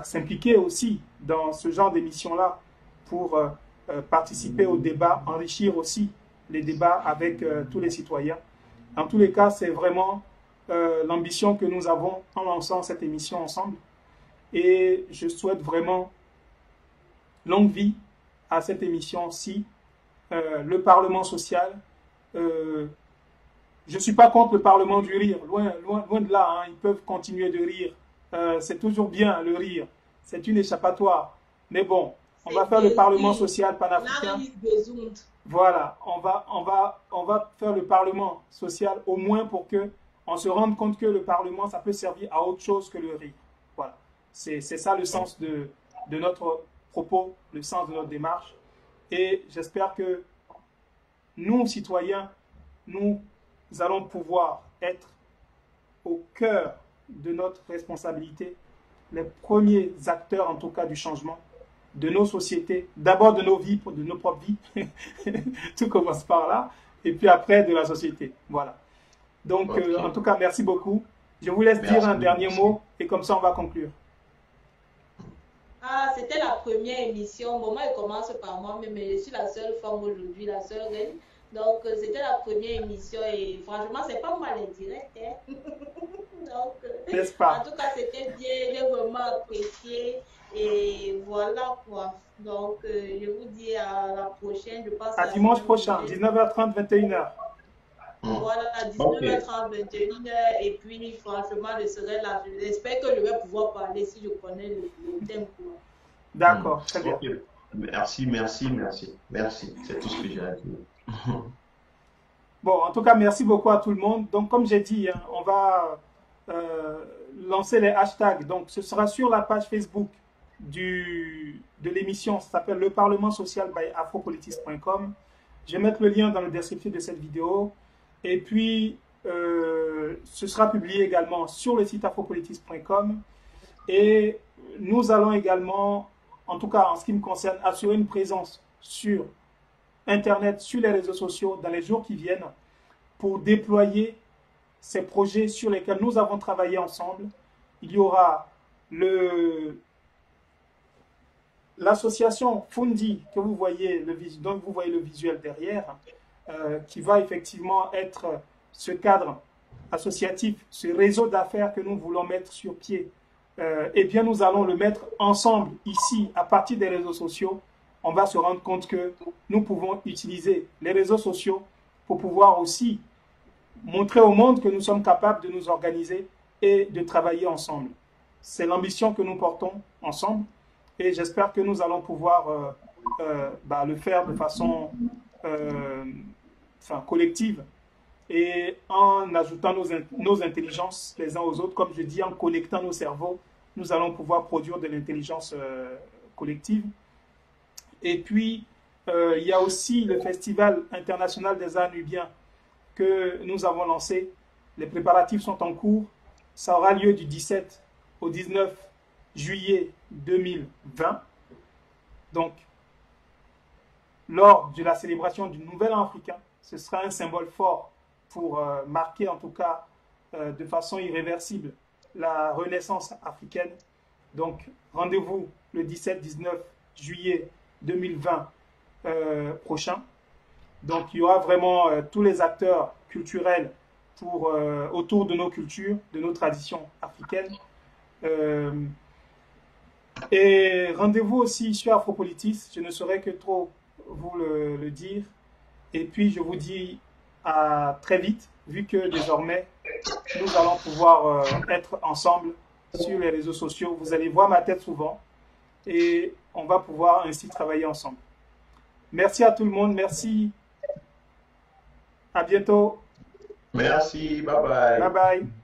s'impliquer aussi dans ce genre d'émission-là pour participer au débat, enrichir aussi les débats avec tous les citoyens. En tous les cas, c'est vraiment l'ambition que nous avons en lançant cette émission ensemble. Et je souhaite vraiment longue vie à cette émission-ci, le Parlement social. Je ne suis pas contre le Parlement du rire, loin de là, hein, ils peuvent continuer de rire. C'est toujours bien le rire, c'est une échappatoire. Mais bon, on va faire le Parlement social panafricain. Voilà, on va faire le Parlement social au moins pour que on se rende compte que le Parlement, ça peut servir à autre chose que le rire. Voilà, c'est ça le sens de notre propos, le sens de notre démarche. Et j'espère que nous, citoyens, nous allons pouvoir être au cœur de notre responsabilité, les premiers acteurs en tout cas du changement de nos sociétés, d'abord de nos vies, de nos propres vies, tout commence par là, et puis après de la société. Voilà. Donc, okay. En tout cas, merci beaucoup. Je vous laisse dire un dernier mot, et comme ça, on va conclure. Ah, c'était la première émission. Bon, moi, je commence par moi, mais je suis la seule femme aujourd'hui, la seule reine. Donc, c'était la première émission, et franchement, c'est pas mal indirect. Hein? Donc, n'est-ce pas? En tout cas, c'était bien, j'ai vraiment apprécié. Et voilà quoi. Donc, je vous dis à la prochaine. Je passe à dimanche prochain, 19h30, 21h. Voilà, 19h30, 21h. Et puis, franchement, je serai là. J'espère que je vais pouvoir parler si je connais le thème. D'accord, très bien. Okay. Merci. C'est tout ce que j'ai à dire. Bon, en tout cas, merci beaucoup à tout le monde. Donc, comme j'ai dit, hein, on va lancer les hashtags. Donc, ce sera sur la page Facebook de l'émission, ça s'appelle Le Parlement Social by Afropolitis.com. Je vais mettre le lien dans le descriptif de cette vidéo. Et puis, ce sera publié également sur le site Afropolitis.com. Et nous allons également, en tout cas en ce qui me concerne, assurer une présence sur Internet, sur les réseaux sociaux dans les jours qui viennent pour déployer ces projets sur lesquels nous avons travaillé ensemble. Il y aura l'association Fundi, que vous voyez dont vous voyez le visuel derrière, qui va effectivement être ce cadre associatif, ce réseau d'affaires que nous voulons mettre sur pied. Eh bien, nous allons le mettre ensemble ici, à partir des réseaux sociaux. On va se rendre compte que nous pouvons utiliser les réseaux sociaux pour pouvoir aussi montrer au monde que nous sommes capables de nous organiser et de travailler ensemble. C'est l'ambition que nous portons ensemble. Et j'espère que nous allons pouvoir le faire de façon collective et en ajoutant nos intelligences les uns aux autres, comme je dis, en connectant nos cerveaux nous allons pouvoir produire de l'intelligence collective. Et puis, il y a aussi le Festival international des arts nubiens que nous avons lancé. Les préparatifs sont en cours. Ça aura lieu du 17 au 19 juillet 2020. Donc, lors de la célébration du Nouvel An africain, ce sera un symbole fort pour marquer en tout cas de façon irréversible la renaissance africaine. Donc, rendez-vous le 17-19 juillet 2020 prochain. Donc, il y aura vraiment tous les acteurs culturels autour de nos cultures, de nos traditions africaines. Et rendez-vous aussi sur Afropolitis. Je ne saurais que trop vous le dire. Et puis, je vous dis à très vite, vu que désormais, nous allons pouvoir être ensemble sur les réseaux sociaux. Vous allez voir ma tête souvent et on va pouvoir ainsi travailler ensemble. Merci à tout le monde. Merci. À bientôt. Merci. Bye bye. Bye bye.